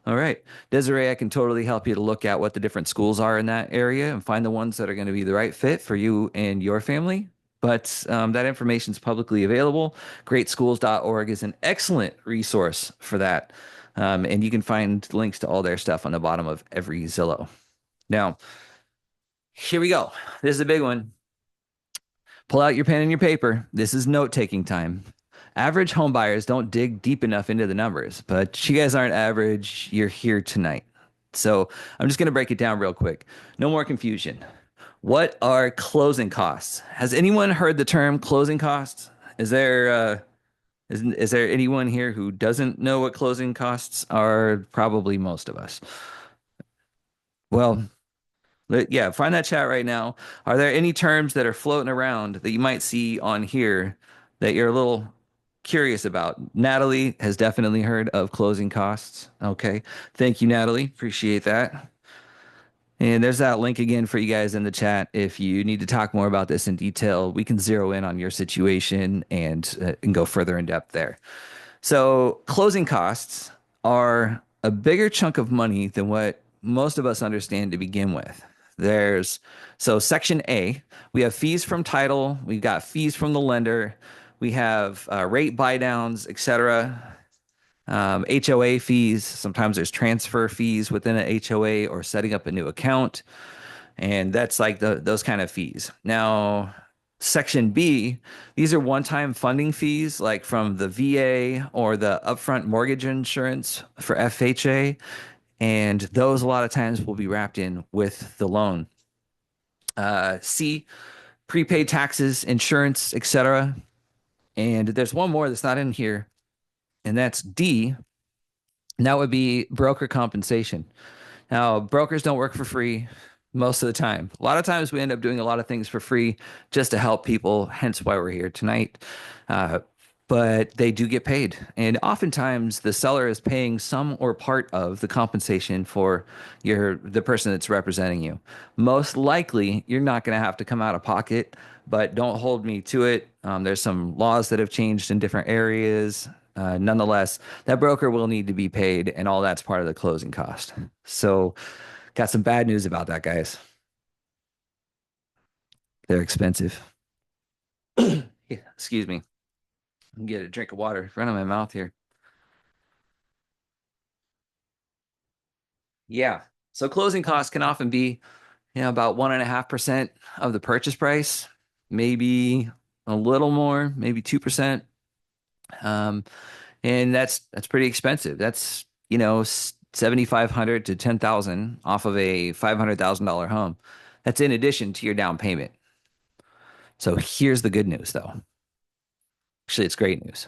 All right. Desiree, I can totally help you to look at what the different schools are in that area and find the ones that are going to be the right fit for you and your family. But that information is publicly available. Greatschools.org is an excellent resource for that. And you can find links to all their stuff on the bottom of every Zillow. Now, here we go. This is a big one. Pull out your pen and your paper. This is note-taking time. Average home buyers don't dig deep enough into the numbers, but you guys aren't average. You're here tonight. So I'm just going to break it down real quick. No more confusion. What are closing costs? Has anyone heard the term closing costs? Is there anyone here who doesn't know what closing costs are? Probably most of us. Well, yeah, find that chat right now. Are there any terms that are floating around that you might see on here that you're a little curious about? Natalie has definitely heard of closing costs. Okay. Thank you, Natalie. Appreciate that. And there's that link again for you guys in the chat. If you need to talk more about this in detail, we can zero in on your situation and go further in depth there. So, closing costs are a bigger chunk of money than what most of us understand to begin with. Section A, we have fees from title, we've got fees from the lender, we have rate buy downs, etc. HOA fees. Sometimes there's transfer fees within an HOA or setting up a new account. And that's like those kind of fees. Now, Section B, these are one-time funding fees like from the VA or the upfront mortgage insurance for FHA. And those a lot of times will be wrapped in with the loan. C, prepaid taxes, insurance, etc. And there's one more that's not in here, and that's D, and that would be broker compensation. Now, brokers don't work for free. most of the time. A lot of times we end up doing a lot of things for free just to help people, hence why we're here tonight. Uh, but they do get paid. And oftentimes the seller is paying some or part of the compensation for the person that's representing you. Most likely you're not going to have to come out of pocket, but don't hold me to it. There's some laws that have changed in different areas. Nonetheless, that broker will need to be paid, and all that's part of the closing cost. So, got some bad news about that, guys. They're expensive. Yeah, excuse me. Get a drink of water. Run in my mouth here. Yeah. So closing costs can often be, about 1.5% of the purchase price, maybe a little more, maybe 2%. Um, and that's pretty expensive. That's, 7,500 to 10,000 off of a $500,000 home. That's in addition to your down payment. So here's the good news, though. Actually, it's great news.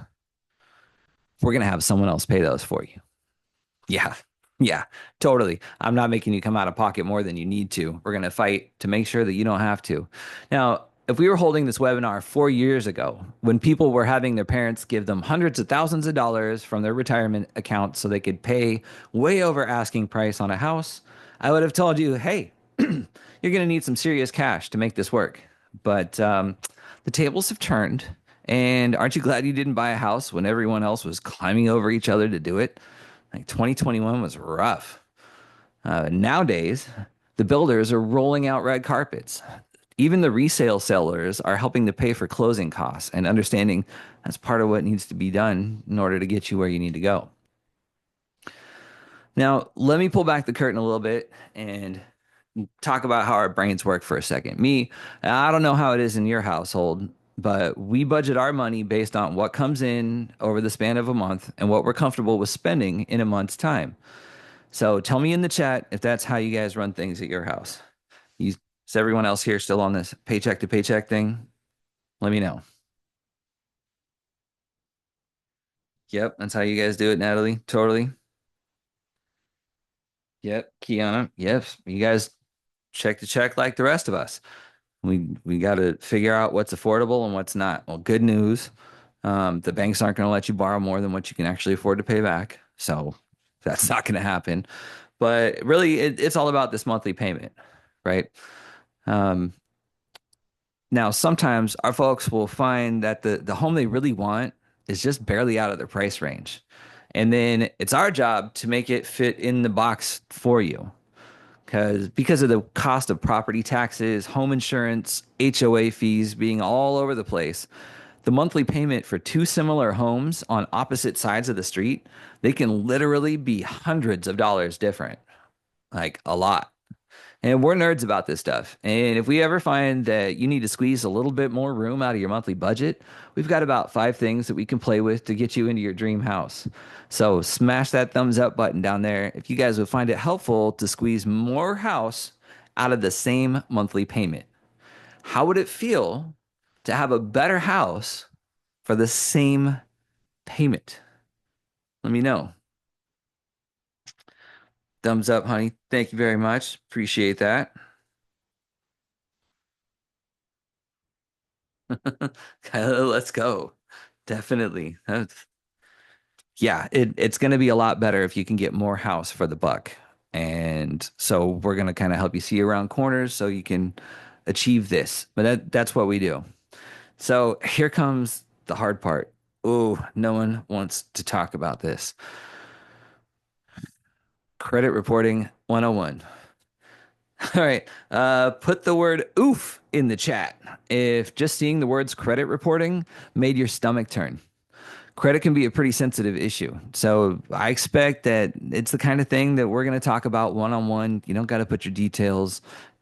We're gonna have someone else pay those for you. Yeah. Yeah, totally. I'm not making you come out of pocket more than you need to. We're going to fight to make sure that you don't have to. Now, if we were holding this webinar 4 years ago, when people were having their parents give them hundreds of thousands of dollars from their retirement account so they could pay way over asking price on a house, I would have told you, hey, you're going to need some serious cash to make this work. But the tables have turned. And aren't you glad you didn't buy a house when everyone else was climbing over each other to do it? Like 2021 was rough. Nowadays, the builders are rolling out red carpets. Even the resale sellers are helping to pay for closing costs and understanding that's part of what needs to be done in order to get you where you need to go. Now, let me pull back the curtain a little bit and talk about how our brains work for a second. I don't know how it is in your household, but we budget our money based on what comes in over the span of a month and what we're comfortable with spending in a month's time. So tell me in the chat if that's how you guys run things at your house. You, is everyone else here still on this paycheck to paycheck thing? Let me know. Yep, that's how you guys do it, Natalie. Totally. Yep, Kiana. Yep, you guys check to check like the rest of us. We got to figure out what's affordable and what's not. Well, good news. The banks aren't going to let you borrow more than what you can actually afford to pay back. So that's not going to happen. But really, it's all about this monthly payment, right? Um, Now, sometimes our folks will find that the home they really want is just barely out of their price range. And then it's our job to make it fit in the box for you. Because of the cost of property taxes, home insurance, HOA fees being all over the place, the monthly payment for two similar homes on opposite sides of the street, they can literally be hundreds of dollars different, like a lot. And we're nerds about this stuff. And if we ever find that you need to squeeze a little bit more room out of your monthly budget, we've got about 5 things that we can play with to get you into your dream house. So smash that thumbs up button down there if you guys would find it helpful to squeeze more house out of the same monthly payment. How would it feel to have a better house for the same payment? Let me know. Thumbs up, honey. Thank you very much. Appreciate that. Let's go. Definitely. Yeah, it's going to be a lot better if you can get more house for the buck. And so we're going to kind of help you see around corners so you can achieve this. But that's what we do. So here comes the hard part. Oh, no one wants to talk about this. Credit reporting 101. All right. Put the word oof in the chat if just seeing the words credit reporting made your stomach turn. Credit can be a pretty sensitive issue. So I expect that it's the kind of thing that we're going to talk about one on one. You don't got to put your details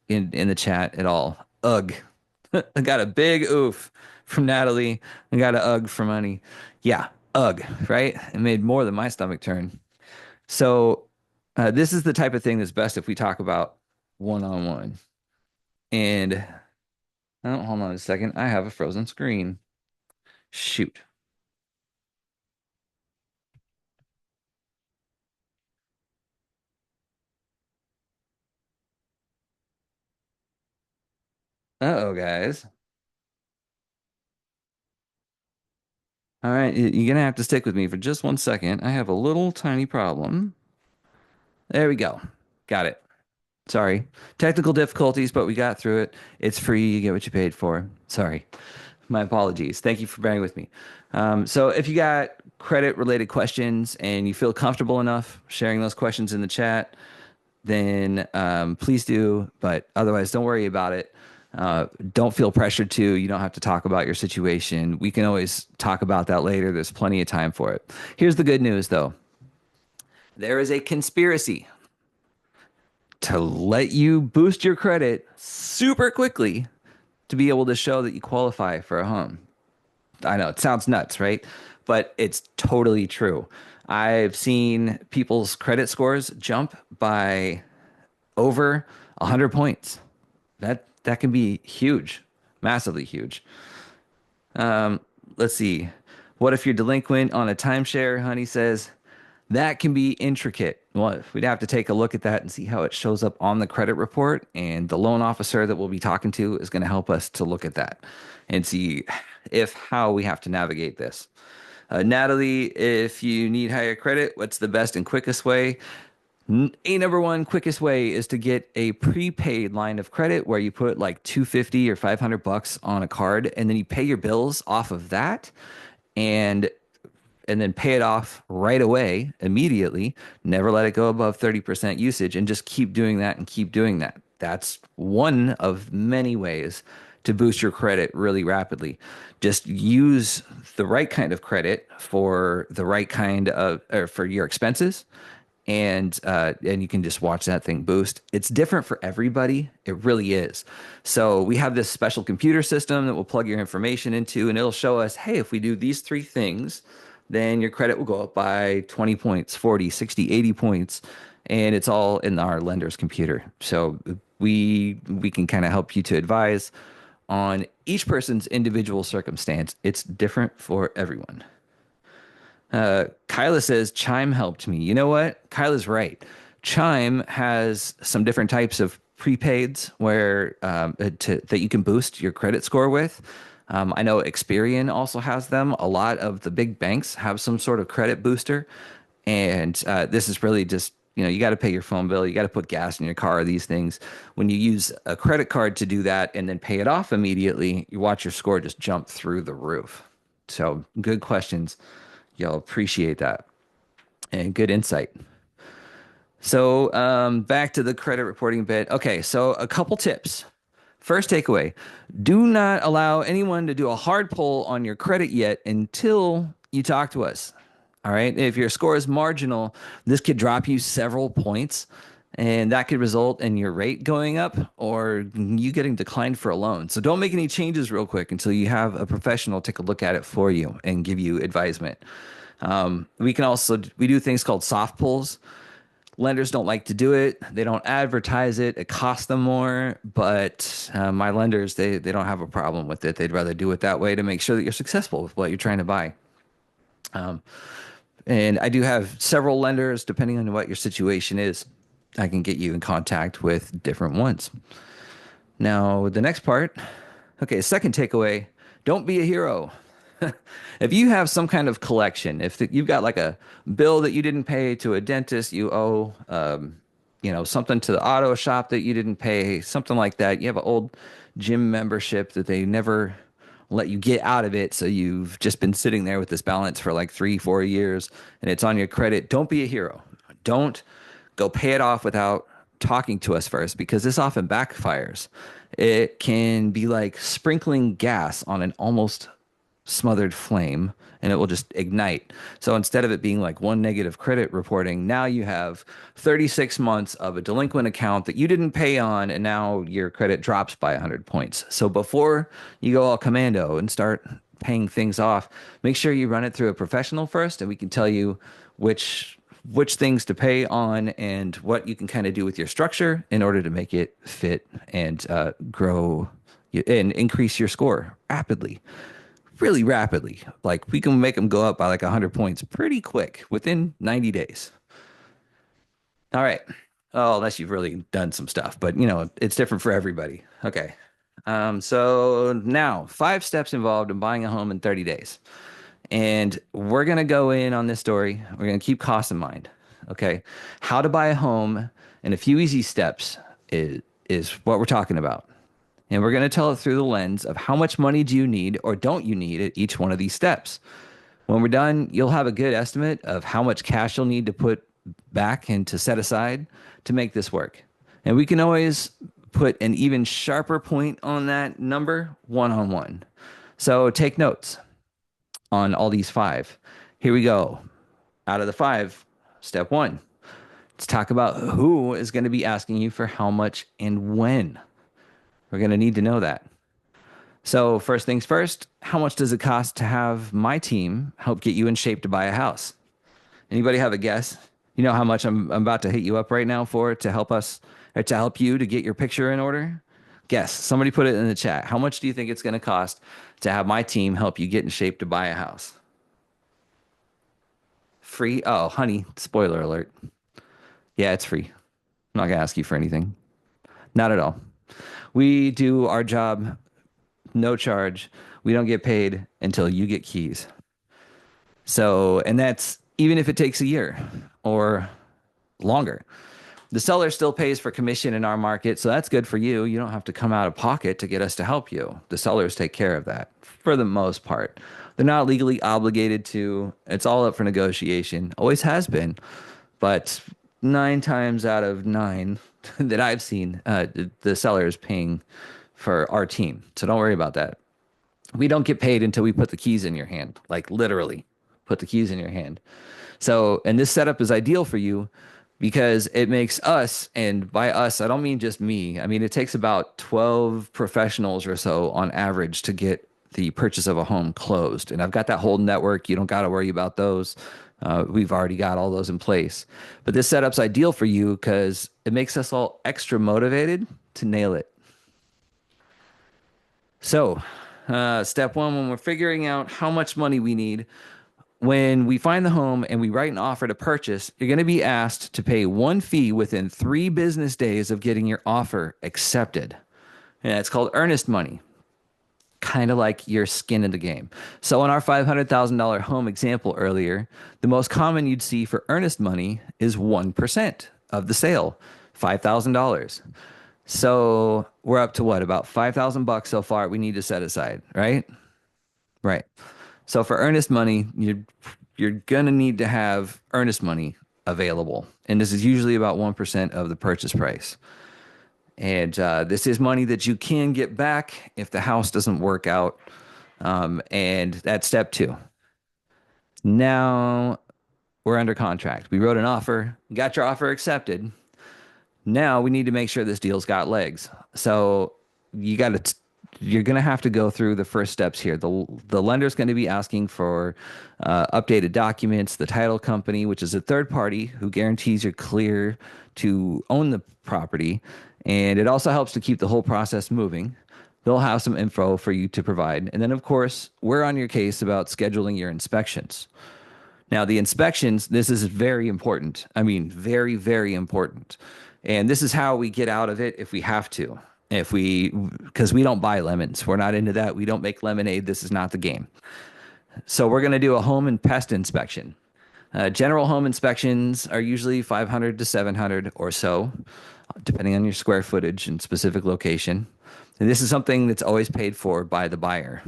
in the chat at all. Ugh. I got a big oof from Natalie. I got a ugh from Honey. Yeah, ugh, right? It made more than my stomach turn. So this is the type of thing that's best if we talk about one on one. And oh, hold on a second. I have a frozen screen. Shoot. Uh-oh, guys. All right, you're gonna have to stick with me for just 1 second. I have a little tiny problem. There we go. Got it. Sorry. Technical difficulties, but we got through it. It's free. You get what you paid for. Sorry. My apologies. Thank you for bearing with me. So if you got credit related questions and you feel comfortable enough sharing those questions in the chat, then please do. But otherwise, don't worry about it. Don't feel pressured to. You don't have to talk about your situation. We can always talk about that later. There's plenty of time for it. Here's the good news, though. There is a conspiracy to let you boost your credit super quickly to be able to show that you qualify for a home. I know it sounds nuts, right? But it's totally true. I've seen people's credit scores jump by over 100 points. That can be huge, massively huge. Let's see. What if you're delinquent on a timeshare? Honey says that can be intricate. Well, we'd have to take a look at that and see how it shows up on the credit report. And the loan officer that we'll be talking to is going to help us to look at that and see if how we have to navigate this. Natalie, if you need higher credit, what's the best and quickest way? A number one quickest way is to get a prepaid line of credit where you put like 250 or 500 bucks on a card and then you pay your bills off of that. And and then pay it off right away, immediately. Never let it go above 30% usage and just keep doing that and keep doing that. That's one of many ways to boost your credit really rapidly. Just use the right kind of credit for the right kind of, or for your expenses. And you can just watch that thing boost. It's different for everybody. It really is. So we have this special computer system that we'll plug your information into, and it'll show us, hey, if we do these three things, then your credit will go up by 20 points, 40, 60, 80 points. And it's all in our lender's computer. So we can kind of help you to advise on each person's individual circumstance. It's different for everyone. Kyla says Chime helped me. You know what? Kyla's right. Chime has some different types of prepaids where that you can boost your credit score with. I know Experian also has them. A lot of the big banks have some sort of credit booster, and this is really just you got to pay your phone bill, you got to put gas in your car. These things, when you use a credit card to do that and then pay it off immediately, you watch your score just jump through the roof. So good questions. Y'all appreciate that and good insight. So back to the credit reporting bit. Okay, so a couple tips. First takeaway, do not allow anyone to do a hard pull on your credit yet until you talk to us. All right. If your score is marginal, this could drop you several points, and that could result in your rate going up or you getting declined for a loan. So don't make any changes real quick until you have a professional take a look at it for you and give you advisement. We do things called soft pulls. Lenders don't like to do it. They don't advertise it. It costs them more, but my lenders, they don't have a problem with it. They'd rather do it that way to make sure that you're successful with what you're trying to buy. And I do have several lenders, depending on what your situation is. I can get you in contact with different ones. Now, the next part, okay, second takeaway, don't be a hero. If you have some kind of collection, if you've got like a bill that you didn't pay to a dentist, you owe, something to the auto shop that you didn't pay, something like that. You have an old gym membership that they never let you get out of it. So you've just been sitting there with this balance for like 3, 4 years and it's on your credit. Don't be a hero. Don't go pay it off without talking to us first because this often backfires. It can be like sprinkling gas on an almost smothered flame and it will just ignite. So instead of it being like one negative credit reporting, now you have 36 months of a delinquent account that you didn't pay on, and now your credit drops by 100 points. So before you go all commando and start paying things off, make sure you run it through a professional first, and we can tell you which things to pay on and what you can kind of do with your structure in order to make it fit and grow and increase your score rapidly, really rapidly. Like we can make them go up by like 100 points pretty quick within 90 days. All right. Oh, unless you've really done some stuff, but it's different for everybody. Okay. So now 5 steps involved in buying a home in 30 days. And we're going to go in on this story. We're going to keep costs in mind. Okay. How to buy a home and a few easy steps is what we're talking about. And we're going to tell it through the lens of how much money do you need or don't you need at each one of these steps. When we're done, you'll have a good estimate of how much cash you'll need to put back and to set aside to make this work. And we can always put an even sharper point on that number one on one. So take notes on all these 5. Here we go. Out of the 5, step 1. Let's talk about who is going to be asking you for how much and when. We're going to need to know that. So, first things first, how much does it cost to have my team help get you in shape to buy a house? Anybody have a guess? You know how much I'm about to hit you up right now for to help us or to help you to get your picture in order? Guess. Somebody put it in the chat. How much do you think it's going to cost to have my team help you get in shape to buy a house? Free? Oh, honey, spoiler alert. Yeah, it's free. I'm not going to ask you for anything. Not at all. We do our job, no charge. We don't get paid until you get keys. So, and that's even if it takes a year or longer. The seller still pays for commission in our market, so that's good for you. You don't have to come out of pocket to get us to help you. The sellers take care of that for the most part. They're not legally obligated to. It's all up for negotiation. Always has been, but 9 times out of 9 that I've seen, the seller is paying for our team. So don't worry about that. We don't get paid until we put the keys in your hand, like literally put the keys in your hand. So, and this setup is ideal for you because it makes us, and by us, I don't mean just me. I mean, it takes about 12 professionals or so on average to get the purchase of a home closed. And I've got that whole network. You don't got to worry about those. We've already got all those in place. But this setup's ideal for you because it makes us all extra motivated to nail it. So, step 1, when we're figuring out how much money we need, when we find the home and we write an offer to purchase, you're going to be asked to pay one fee within 3 business days of getting your offer accepted. And it's called earnest money, kind of like your skin in the game. So, in our $500,000 home example earlier, the most common you'd see for earnest money is 1% of the sale, $5,000. So, we're up to what, about 5,000 bucks so far we need to set aside, right? Right. So for earnest money, you're gonna need to have earnest money available, and this is usually about 1% of the purchase price. And this is money that you can get back if the house doesn't work out. And that's step 2. Now we're under contract. We wrote an offer, got your offer accepted. Now we need to make sure this deal's got legs. So you got to you're going to have to go through the first steps here. The lender's going to be asking for updated documents, the title company, which is a third party who guarantees you're clear to own the property, and it also helps to keep the whole process moving. They'll have some info for you to provide. And then, of course, we're on your case about scheduling your inspections. Now, the inspections, this is very important. I mean, very, very important. And this is how we get out of it if we have to. Because we don't buy lemons. We're not into that. We don't make lemonade. This is not the game. So we're going to do a home and pest inspection. General home inspections are usually 500 to 700 or so, depending on your square footage and specific location. And this is something that's always paid for by the buyer.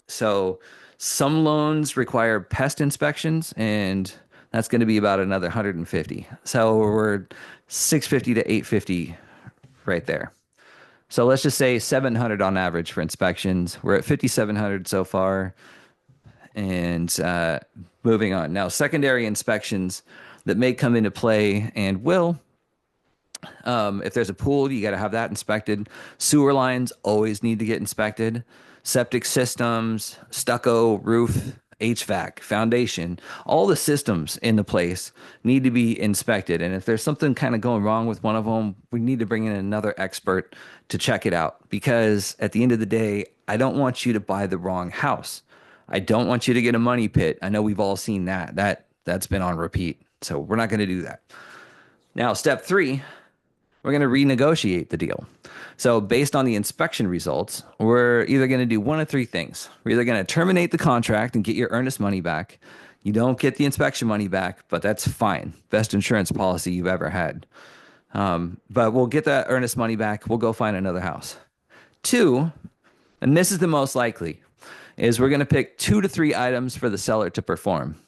So some loans require pest inspections, and that's going to be about another 150. So we're 650 to 850 right there. So let's just say 700 on average for inspections. We're at 5,700 so far. And moving on. Now, secondary inspections that may come into play and will. If there's a pool, you got to have that inspected. Sewer lines always need to get inspected. Septic systems, stucco, roof, HVAC, foundation, all the systems in the place need to be inspected. And if there's something kind of going wrong with one of them, we need to bring in another expert to check it out. Because at the end of the day, I don't want you to buy the wrong house. I don't want you to get a money pit. I know we've all seen that. That's been on repeat. So we're not going to do that. Now, step 3, we're going to renegotiate the deal. So, based on the inspection results, we're either going to do one of three things. We're either going to terminate the contract and get your earnest money back. You don't get the inspection money back, but that's fine. Best insurance policy you've ever had. But we'll get that earnest money back. We'll go find another house. Two, and this is the most likely, is we're going to pick 2 to 3 items for the seller to perform.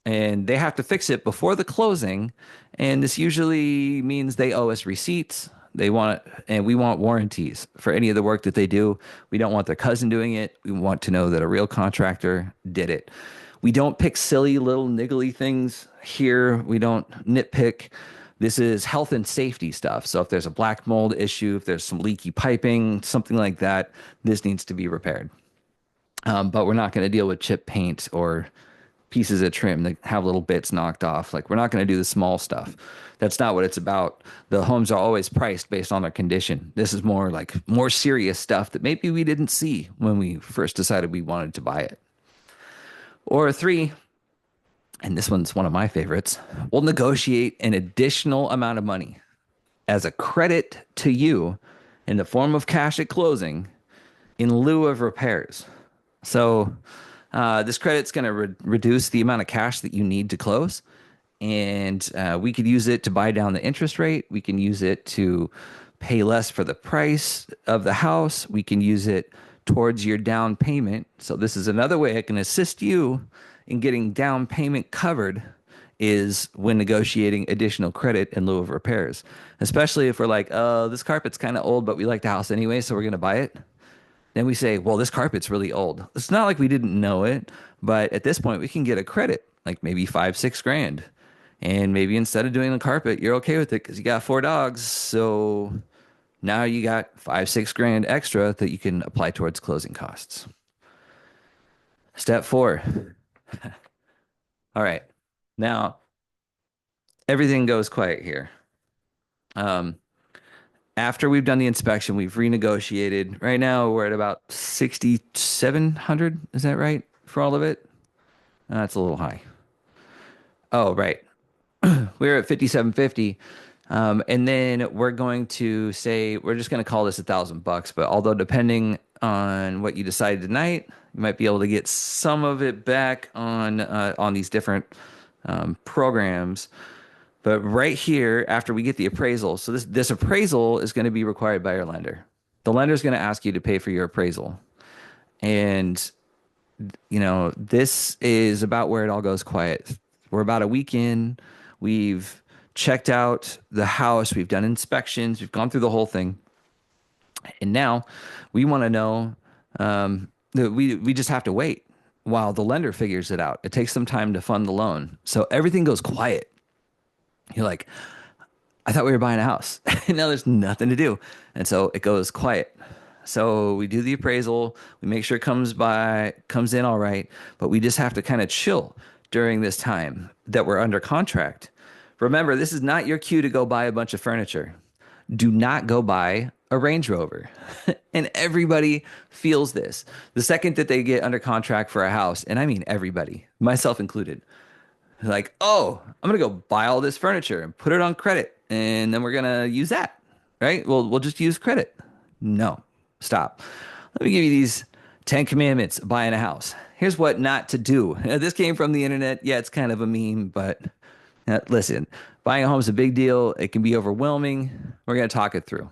And they have to fix it before the closing. And this usually means they owe us receipts. They want, and we want warranties for any of the work that they do. We don't want their cousin doing it. We want to know that a real contractor did it. We don't pick silly little niggly things here. We don't nitpick. This is health and safety stuff. So if there's a black mold issue, if there's some leaky piping, something like that, this needs to be repaired. But we're not going to deal with chip paint or pieces of trim that have little bits knocked off. Like we're not going to do the small stuff. That's not what it's about. The homes are always priced based on their condition. This is more like more serious stuff that maybe we didn't see when we first decided we wanted to buy it. Or three, and this one's one of my favorites, we'll negotiate an additional amount of money as a credit to you in the form of cash at closing in lieu of repairs. So this credit's going to reduce the amount of cash that you need to close. And we could use it to buy down the interest rate. We can use it to pay less for the price of the house. We can use it towards your down payment. So this is another way I can assist you in getting down payment covered is when negotiating additional credit in lieu of repairs. Especially if we're like, oh, this carpet's kind of old, but we like the house anyway, so we're going to buy it. Then we say, well, this carpet's really old. It's not like we didn't know it, but at this point we can get a credit, like maybe 5, 6 grand. And maybe instead of doing the carpet, you're okay with it because you got 4 dogs. So now you got 5, 6 grand extra that you can apply towards closing costs. Step 4. All right. Now, everything goes quiet here. After we've done the inspection, we've renegotiated. Right now, we're at about 6,700. Is that right for all of it? That's a little high. Oh, right. We're at 5,750. And then we're going to say, we're just going to call this $1,000. But although depending on what you decide tonight, you might be able to get some of it back on these different programs. But right here, after we get the appraisal, so this appraisal is going to be required by your lender. The lender is going to ask you to pay for your appraisal. And, this is about where it all goes quiet. We're about a week in. We've checked out the house. We've done inspections. We've gone through the whole thing. And now we want to know that we just have to wait while the lender figures it out. It takes some time to fund the loan. So everything goes quiet. You're like, I thought we were buying a house. And now there's nothing to do. And so it goes quiet. So we do the appraisal. We make sure it comes in all right. But we just have to kind of chill during this time that we're under contract. Remember, this is not your cue to go buy a bunch of furniture. Do not go buy a Range Rover. And everybody feels this. The second that they get under contract for a house, and I mean everybody, myself included, like, oh, I'm going to go buy all this furniture and put it on credit. And then we're going to use that, right? We'll just use credit. No, stop. Let me give you these 10 commandments of buying a house. Here's what not to do. This came from the internet. Yeah, it's kind of a meme, but listen, buying a home is a big deal. It can be overwhelming. We're going to talk it through.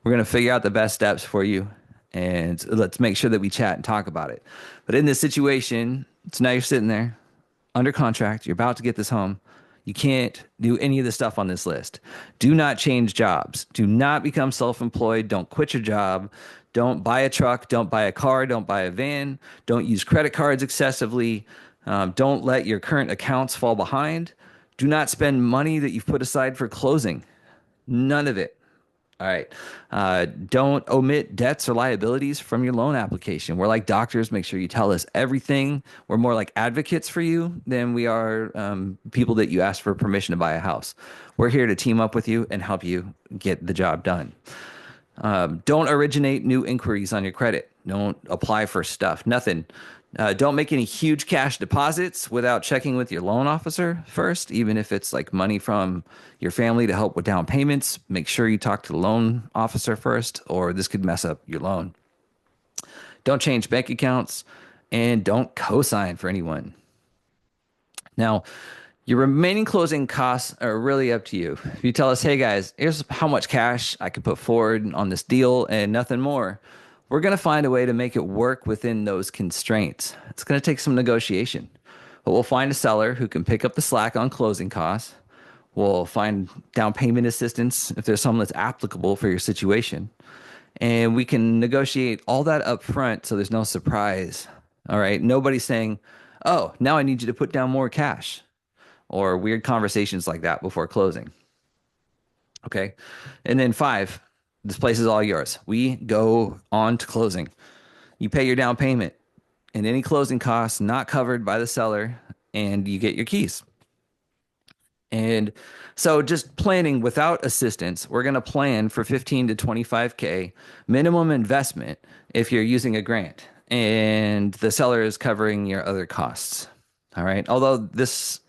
We're going to figure out the best steps for you. And let's make sure that we chat and talk about it. But in this situation, so now you're sitting there under contract. You're about to get this home. You can't do any of the stuff on this list. Do not change jobs. Do not become self-employed. Don't quit your job. Don't buy a truck. Don't buy a car. Don't buy a van. Don't use credit cards excessively. Don't let your current accounts fall behind. Do not spend money that you've put aside for closing. None of it. All right. Don't omit debts or liabilities from your loan application. We're like doctors. Make sure you tell us everything. We're more like advocates for you than we are people that you ask for permission to buy a house. We're here to team up with you and help you get the job done. Don't originate new inquiries on your credit. Don't apply for stuff. Nothing. Don't make any huge cash deposits without checking with your loan officer first, even if it's like money from your family to help with down payments. Make sure you talk to the loan officer first, or this could mess up your loan. Don't change bank accounts and don't co-sign for anyone. Now, your remaining closing costs are really up to you. If you tell us, hey guys, here's how much cash I could put forward on this deal and nothing more, we're going to find a way to make it work within those constraints. It's going to take some negotiation, but we'll find a seller who can pick up the slack on closing costs. We'll find down payment assistance if there's some that's applicable for your situation. And we can negotiate all that up front so there's no surprise. All right. Nobody's saying, oh, now I need you to put down more cash or weird conversations like that before closing. Okay. And then five, this place is all yours. We go on to closing. You pay your down payment and any closing costs not covered by the seller, and you get your keys. And so just planning without assistance, we're going to plan for 15 to 25K minimum investment if you're using a grant and the seller is covering your other costs. All right. Although this,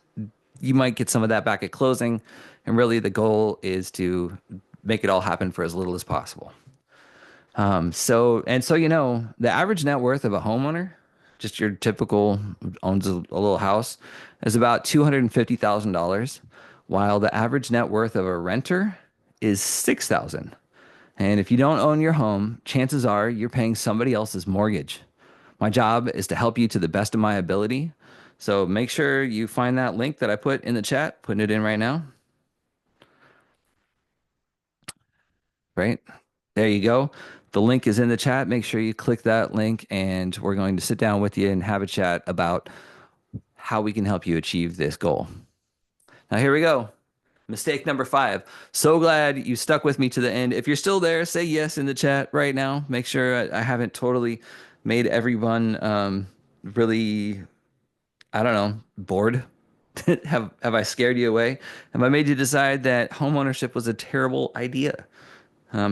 you might get some of that back at closing. And really the goal is to make it all happen for as little as possible. So, the average net worth of a homeowner, just your typical owns a little house, is about $250,000, while the average net worth of a renter is 6,000. And if you don't own your home, chances are you're paying somebody else's mortgage. My job is to help you to the best of my ability. So make sure you find that link that I put in the chat, putting it in right now. Right? There you go. The link is in the chat. Make sure you click that link, and we're going to sit down with you and have a chat about how we can help you achieve this goal. Now, here we go. Mistake number 5. So glad you stuck with me to the end. If you're still there, say yes in the chat right now. Make sure I haven't totally made everyone really, I don't know, bored. Have I scared you away? Have I made you decide that homeownership was a terrible idea?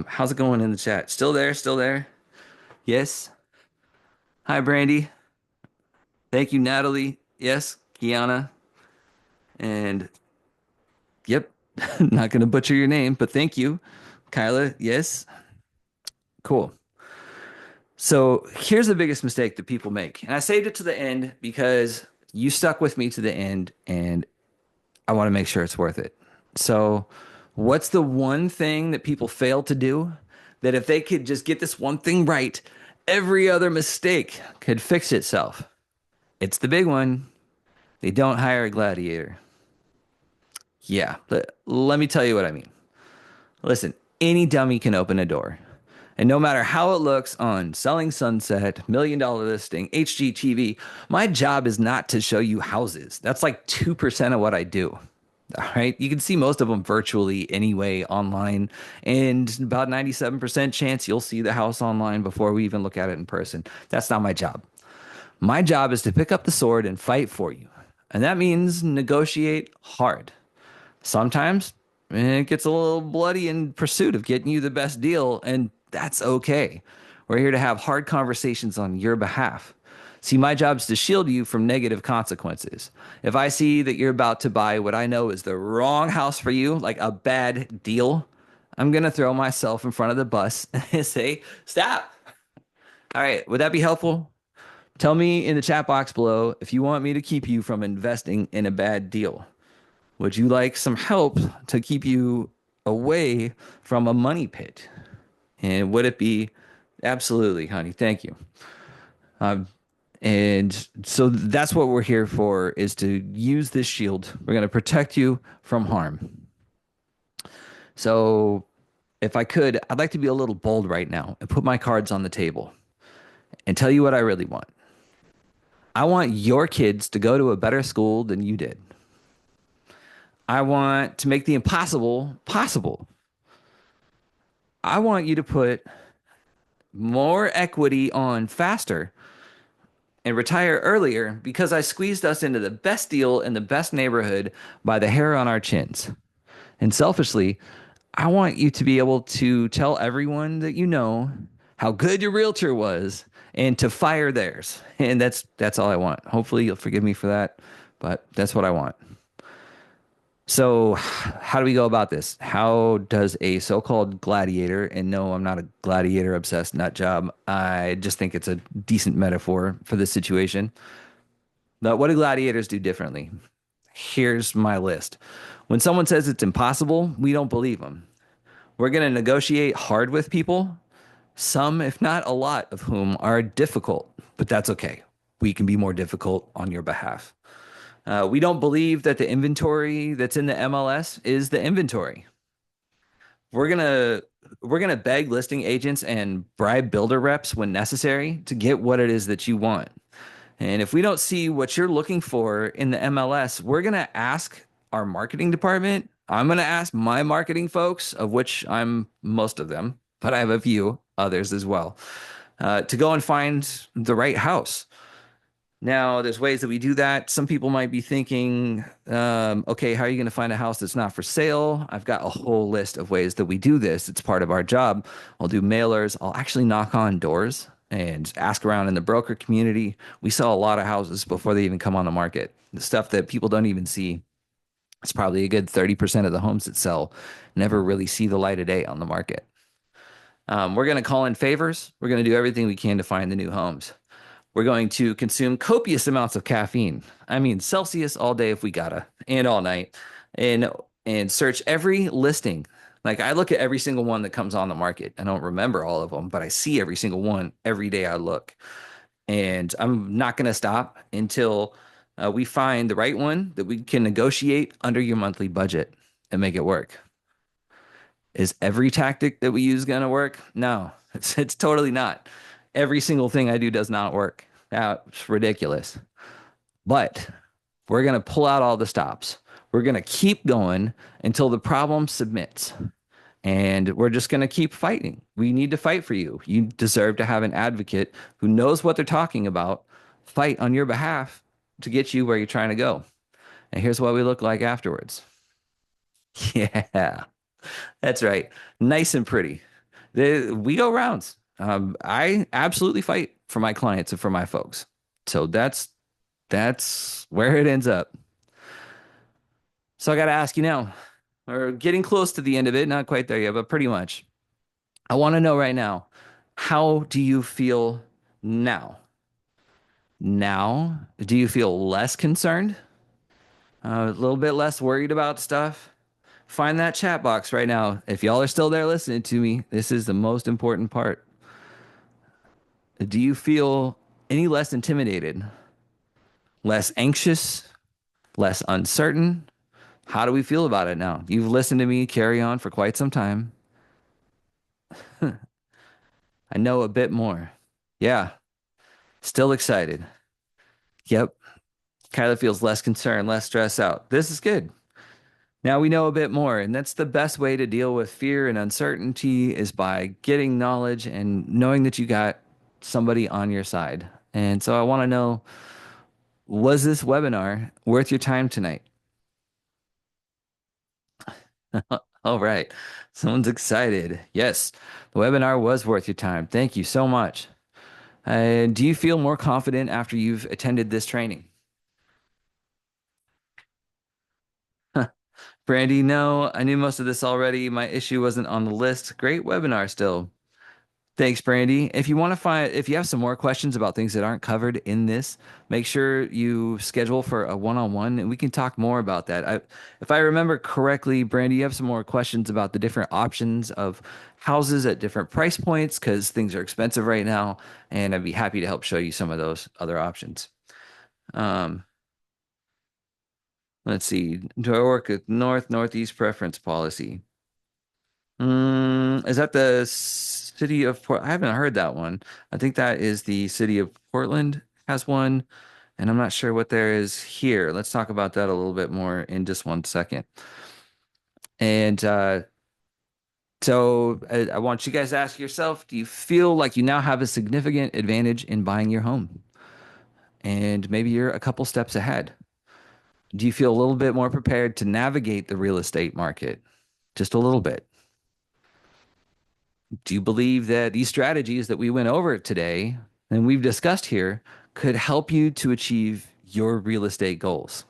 How's it going in the chat? Still there? Still there? Yes. Hi, Brandy. Thank you, Natalie. Yes, Kiana. And yep, not going to butcher your name, but thank you. Kyla, yes. Cool. So here's the biggest mistake that people make. And I saved it to the end because you stuck with me to the end and I want to make sure it's worth it. So, what's the one thing that people fail to do that if they could just get this one thing right, every other mistake could fix itself? It's the big one. They don't hire a gladiator. Yeah, let me tell you what I mean. Listen, any dummy can open a door. And no matter how it looks on Selling Sunset, Million Dollar Listing, HGTV, my job is not to show you houses. That's like 2% of what I do. All right. You can see most of them virtually anyway online, and about 97% chance you'll see the house online before we even look at it in person. That's not my job. My job is to pick up the sword and fight for you. And that means negotiate hard. Sometimes it gets a little bloody in pursuit of getting you the best deal, and that's okay. We're here to have hard conversations on your behalf. See, my job is to shield you from negative consequences. If I see that you're about to buy what I know is the wrong house for you, like a bad deal, I'm going to throw myself in front of the bus and say, stop. All right. Would that be helpful? Tell me in the chat box below if you want me to keep you from investing in a bad deal. Would you like some help to keep you away from a money pit? And would it be absolutely, honey? Thank you. And so that's what we're here for, is to use this shield. We're going to protect you from harm. So if I could, I'd like to be a little bold right now and put my cards on the table and tell you what I really want. I want your kids to go to a better school than you did. I want to make the impossible possible. I want you to put more equity on faster and retire earlier because I squeezed us into the best deal in the best neighborhood by the hair on our chins. And selfishly, I want you to be able to tell everyone that you know how good your realtor was and to fire theirs. And that's all I want. Hopefully you'll forgive me for that, but that's what I want. So, how do we go about this? How does a so-called gladiator, and no, I'm not a gladiator obsessed nut job. I just think it's a decent metaphor for this situation. But what do gladiators do differently? Here's my list. When someone says it's impossible, we don't believe them. We're going to negotiate hard with people, some, if not a lot, of whom are difficult, but that's okay. We can be more difficult on your behalf. We don't believe that the inventory that's in the MLS is the inventory. We're gonna we're gonna beg listing agents and bribe builder reps when necessary to get what it is that you want. And if we don't see what you're looking for in the MLS, we're gonna ask our marketing department. I'm gonna ask my marketing folks, of which I'm most of them, but I have a few others as well, to go and find the right house. Now, there's ways that we do that. Some people might be thinking, okay, how are you going to find a house that's not for sale? I've got a whole list of ways that we do this. It's part of our job. I'll do mailers. I'll actually knock on doors and ask around in the broker community. We sell a lot of houses before they even come on the market. The stuff that people don't even see. It's probably a good 30% of the homes that sell never really see the light of day on the market. We're going to call in favors. We're going to do everything we can to find the new homes. We're going to consume copious amounts of caffeine. I mean, Celsius all day if we gotta, and all night, and and search every listing. Like I look at every single one that comes on the market. I don't remember all of them, but I see every single one every day I look. And I'm not going to stop until we find the right one that we can negotiate under your monthly budget and make it work. Is every tactic that we use going to work? No, it's totally not. Every single thing I do does not work. That's ridiculous. But we're going to pull out all the stops. We're going to keep going until the problem submits. And we're just going to keep fighting. We need to fight for you. You deserve to have an advocate who knows what they're talking about, fight on your behalf to get you where you're trying to go. And here's what we look like afterwards. Yeah, that's right. Nice and pretty. We go rounds. I absolutely fight for my clients and for my folks. So that's where it ends up. So I got to ask you now. We're getting close to the end of it, not quite there yet, but pretty much. I want to know right now, how do you feel now? Now, do you feel less concerned? A little bit less worried about stuff? Find that chat box right now. If y'all are still there listening to me, this is the most important part. Do you feel any less intimidated, less anxious, less uncertain? How do we feel about it now? You've listened to me carry on for quite some time. I know a bit more. Yeah, still excited. Yep. Kyla feels less concerned, less stressed out. This is good. Now we know a bit more, and that's the best way to deal with fear and uncertainty is by getting knowledge and knowing that you got somebody on your side. And so I want to know, was this webinar worth your time tonight? All right. Someone's excited. Yes, the webinar was worth your time. Thank you so much. And do you feel more confident after you've attended this training? Brandy, no, I knew most of this already. My issue wasn't on the list. Great webinar still. Thanks, Brandy. If you want to if you have some more questions about things that aren't covered in this, make sure you schedule for a one-on-one and we can talk more about that. If I remember correctly, Brandy, you have some more questions about the different options of houses at different price points because things are expensive right now, and I'd be happy to help show you some of those other options. Um, let's see. Do I work with Northeast preference policy? Is that the city of Port? I haven't heard that one. I think that is the city of Portland has one, and I'm not sure what there is here. Let's talk about that a little bit more in just one second. And so I want you guys to ask yourself, do you feel like you now have a significant advantage in buying your home? And maybe you're a couple steps ahead. Do you feel a little bit more prepared to navigate the real estate market? Just a little bit. Do you believe that these strategies that we went over today and we've discussed here could help you to achieve your real estate goals?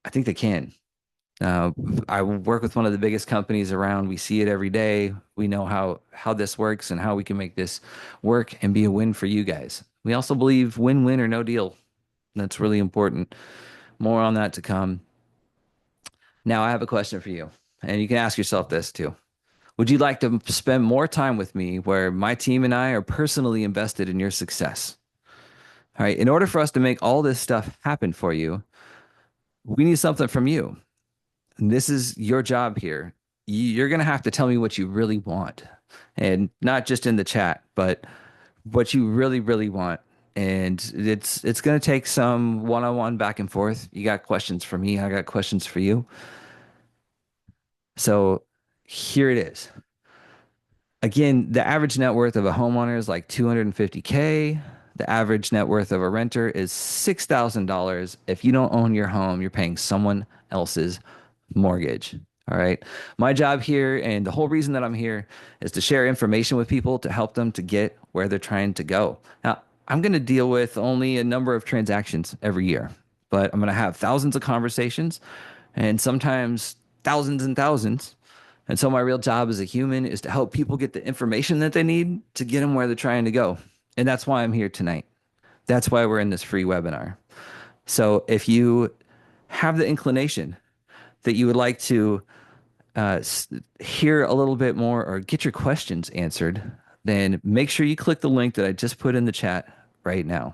I think they can. Uh, I work with one of the biggest companies around. We see it every day. We know how this works and how we can make this work and be a win for you guys. We also believe win-win or no deal. That's really important. More on that to come. Now, I have a question for you, and you can ask yourself this too. Would you like to spend more time with me where my team and I are personally invested in your success? All right. In order for us to make all this stuff happen for you, we need something from you. And this is your job here. You're going to have to tell me what you really want, and not just in the chat, but what you really, really want. And it's going to take some one-on-one back and forth. You got questions for me, I got questions for you. So here it is. Again, the average net worth of a homeowner is like 250K. The average net worth of a renter is $6,000. If you don't own your home, you're paying someone else's mortgage. All right. My job here and the whole reason that I'm here is to share information with people to help them to get where they're trying to go. Now, I'm going to deal with only a number of transactions every year, but I'm going to have thousands of conversations and sometimes thousands and thousands. And so my real job as a human is to help people get the information that they need to get them where they're trying to go. And that's why I'm here tonight. That's why we're in this free webinar. So if you have the inclination that you would like to uh, hear a little bit more or get your questions answered, then make sure you click the link that I just put in the chat right now.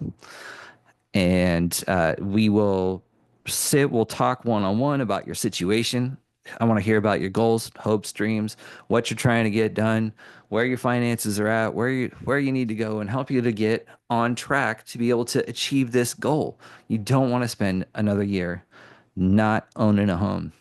And we'll talk one on one about your situation. I want to hear about your goals, hopes, dreams, what you're trying to get done, where your finances are at, where you need to go, and help you to get on track to be able to achieve this goal. You don't want to spend another year not owning a home.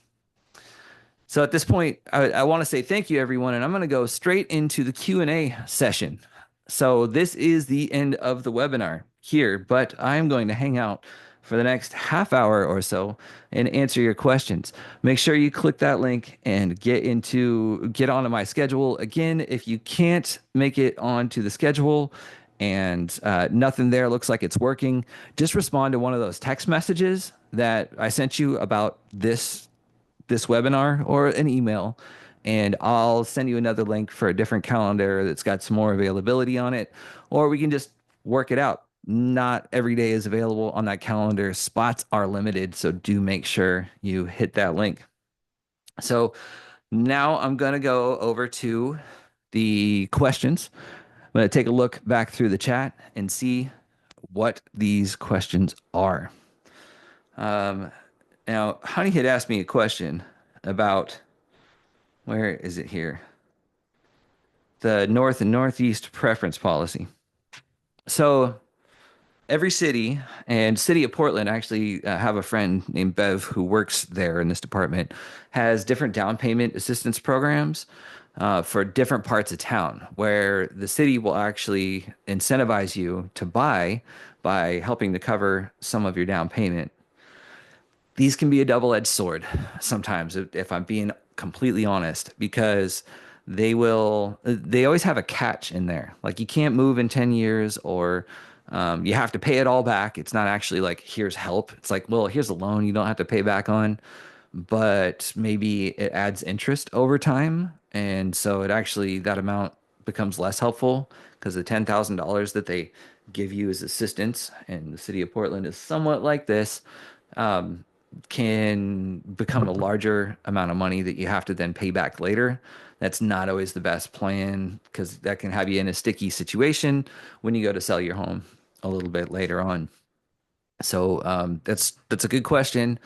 So at this point, I want to say thank you, everyone, and I'm going to go straight into the Q&A session. So this is the end of the webinar here, but I'm going to hang out for the next half hour or so and answer your questions. Make sure you click that link and get onto my schedule. Again, if you can't make it onto the schedule and nothing there looks like it's working, just respond to one of those text messages that I sent you about this webinar or an email, and I'll send you another link for a different calendar that's got some more availability on it, or we can just work it out. Not every day is available on that calendar. Spots are limited, so do make sure you hit that link. So now I'm going to go over to the questions. I'm going to take a look back through the chat and see what these questions are. Now, Honey had asked me a question about where is it here? The North and Northeast preference policy. So every city and city of Portland actually have a friend named Bev who works there in this department, has different down payment assistance programs for different parts of town where the city will actually incentivize you to buy by helping to cover some of your down payment. These can be a double-edged sword sometimes, if I'm being completely honest, because they always have a catch in there. Like you can't move in 10 years or you have to pay it all back. It's not actually like, here's help. It's like, well, here's a loan you don't have to pay back on, but maybe it adds interest over time. And so that amount becomes less helpful because the $10,000 that they give you as assistance, and the city of Portland is somewhat like this, can become a larger amount of money that you have to then pay back later. That's not always the best plan because that can have you in a sticky situation when you go to sell your home a little bit later on. So that's a good question.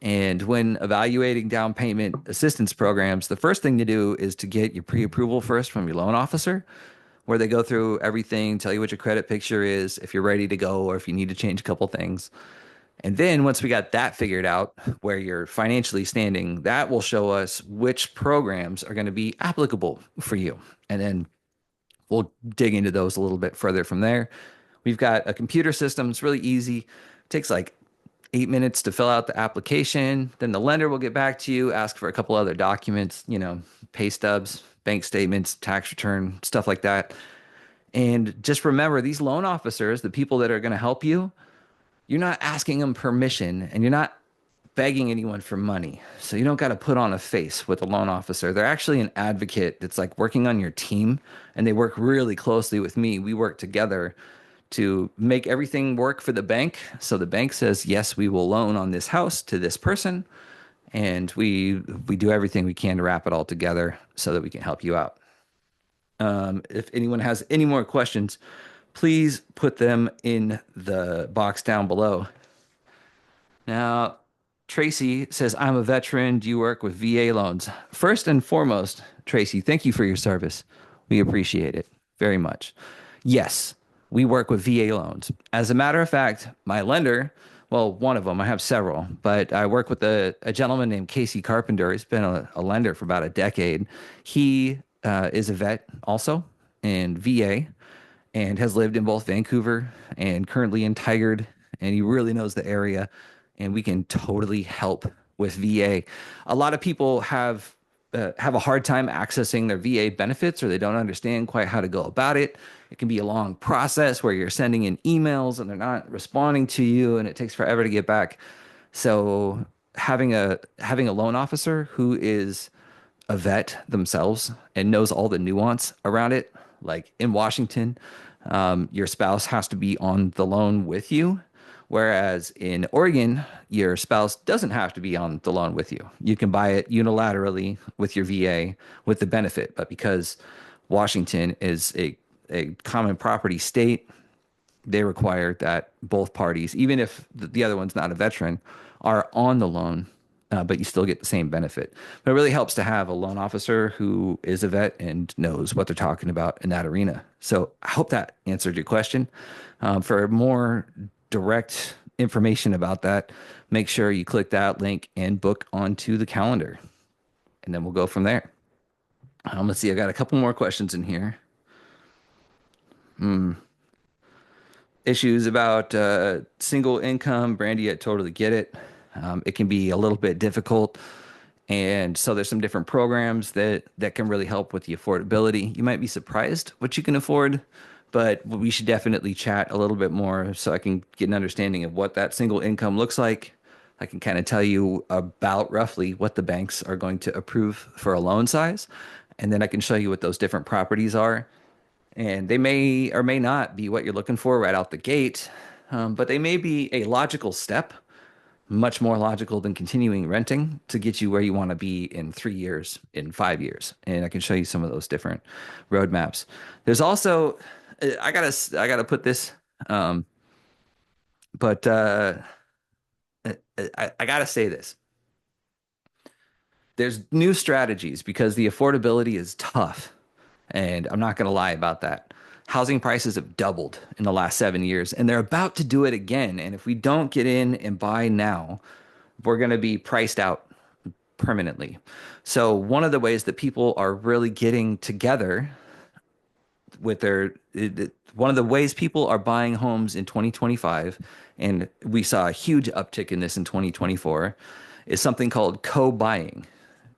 And when evaluating down payment assistance programs, the first thing to do is to get your pre-approval first from your loan officer, where they go through everything, tell you what your credit picture is, if you're ready to go, or if you need to change a couple things. And then once we got that figured out, where you're financially standing, that will show us which programs are going to be applicable for you. And then we'll dig into those a little bit further from there. We've got a computer system. It's really easy. It takes like 8 minutes to fill out the application. Then the lender will get back to you, ask for a couple other documents, pay stubs, bank statements, tax return, stuff like that. And just remember, these loan officers, the people that are going to help you, you're not asking them permission and you're not begging anyone for money. So you don't got to put on a face with a loan officer. They're actually an advocate that's like working on your team and they work really closely with me. We work together to make everything work for the bank. So the bank says, yes, we will loan on this house to this person. And we do everything we can to wrap it all together so that we can help you out. If anyone has any more questions, please put them in the box down below. Now, Tracy says, I'm a veteran. Do you work with VA loans? First and foremost, Tracy, thank you for your service. We appreciate it very much. Yes, we work with VA loans. As a matter of fact, my lender, well, one of them, I have several, but I work with a gentleman named Casey Carpenter. He's been a lender for about a decade. He is a vet also in VA and has lived in both Vancouver and currently in Tigard, and he really knows the area, and we can totally help with VA. A lot of people have a hard time accessing their VA benefits, or they don't understand quite how to go about it. It can be a long process where you're sending in emails and they're not responding to you, and it takes forever to get back. So having a loan officer who is a vet themselves and knows all the nuance around it, like in Washington, your spouse has to be on the loan with you. Whereas in Oregon, your spouse doesn't have to be on the loan with you. You can buy it unilaterally with your VA with the benefit. But because Washington is a common property state, they require that both parties, even if the other one's not a veteran, are on the loan, but you still get the same benefit. But it really helps to have a loan officer who is a vet and knows what they're talking about in that arena. So I hope that answered your question. For more direct information about that, make sure you click that link and book onto the calendar. And then we'll go from there. Let's see, I got a couple more questions in here. Issues about single income. Brandy, I totally get it. It can be a little bit difficult. And so there's some different programs that can really help with the affordability. You might be surprised what you can afford, but we should definitely chat a little bit more so I can get an understanding of what that single income looks like. I can kind of tell you about roughly what the banks are going to approve for a loan size, and then I can show you what those different properties are. And they may or may not be what you're looking for right out the gate, but they may be a logical step, much more logical than continuing renting to get you where you want to be in 3 years, in 5 years. And I can show you some of those different roadmaps. There's also, I gotta put this, but I gotta say this. There's new strategies because the affordability is tough. And I'm not going to lie about that. Housing prices have doubled in the last 7 years, and they're about to do it again. And if we don't get in and buy now, we're going to be priced out permanently. So, one of the ways that people are really getting together with one of the ways people are buying homes in 2025, and we saw a huge uptick in this in 2024, is something called co-buying.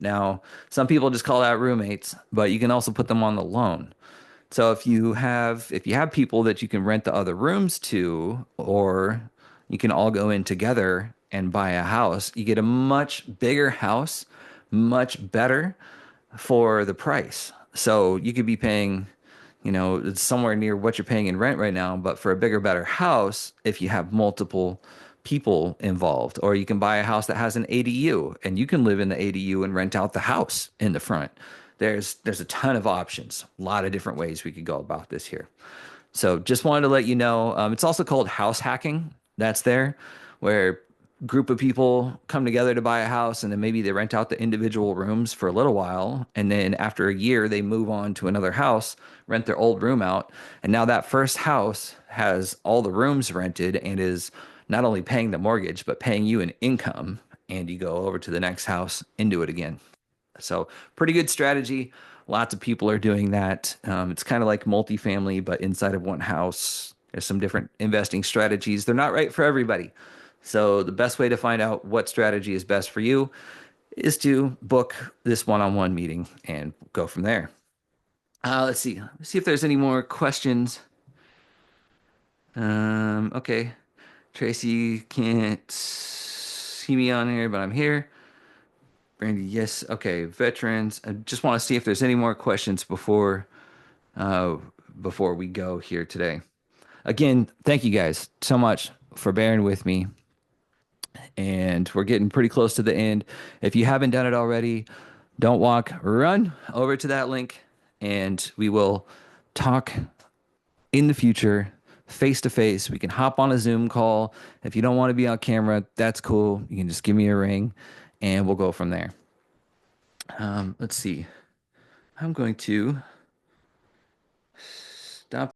Now, some people just call that roommates, but you can also put them on the loan. So if you have people that you can rent the other rooms to, or you can all go in together and buy a house, you get a much bigger house, much better for the price. So you could be paying, it's somewhere near what you're paying in rent right now, but for a bigger, better house, if you have multiple people involved, or you can buy a house that has an ADU and you can live in the ADU and rent out the house in the front. There's a ton of options, a lot of different ways we could go about this here. So just wanted to let you know, it's also called house hacking. That's there, where group of people come together to buy a house and then maybe they rent out the individual rooms for a little while. And then after a year, they move on to another house, rent their old room out. And now that first house has all the rooms rented and is not only paying the mortgage, but paying you an income. And you go over to the next house and do it again. So pretty good strategy. Lots of people are doing that. It's kind of like multifamily, but inside of one house. There's some different investing strategies. They're not right for everybody. So the best way to find out what strategy is best for you is to book this one-on-one meeting and go from there. Let's see. Let's see if there's any more questions. Okay. Tracy can't see me on here, but I'm here. Brandy, yes. Okay. Veterans. I just want to see if there's any more questions uh, before we go here today. Again, thank you guys so much for bearing with me. And we're getting pretty close to the end. If you haven't done it already, don't walk, run over to that link, and we will talk in the future face to face. We can hop on a Zoom call. If you don't want to be on camera, that's cool. You can just give me a ring and we'll go from there. Let's see. I'm going to stop.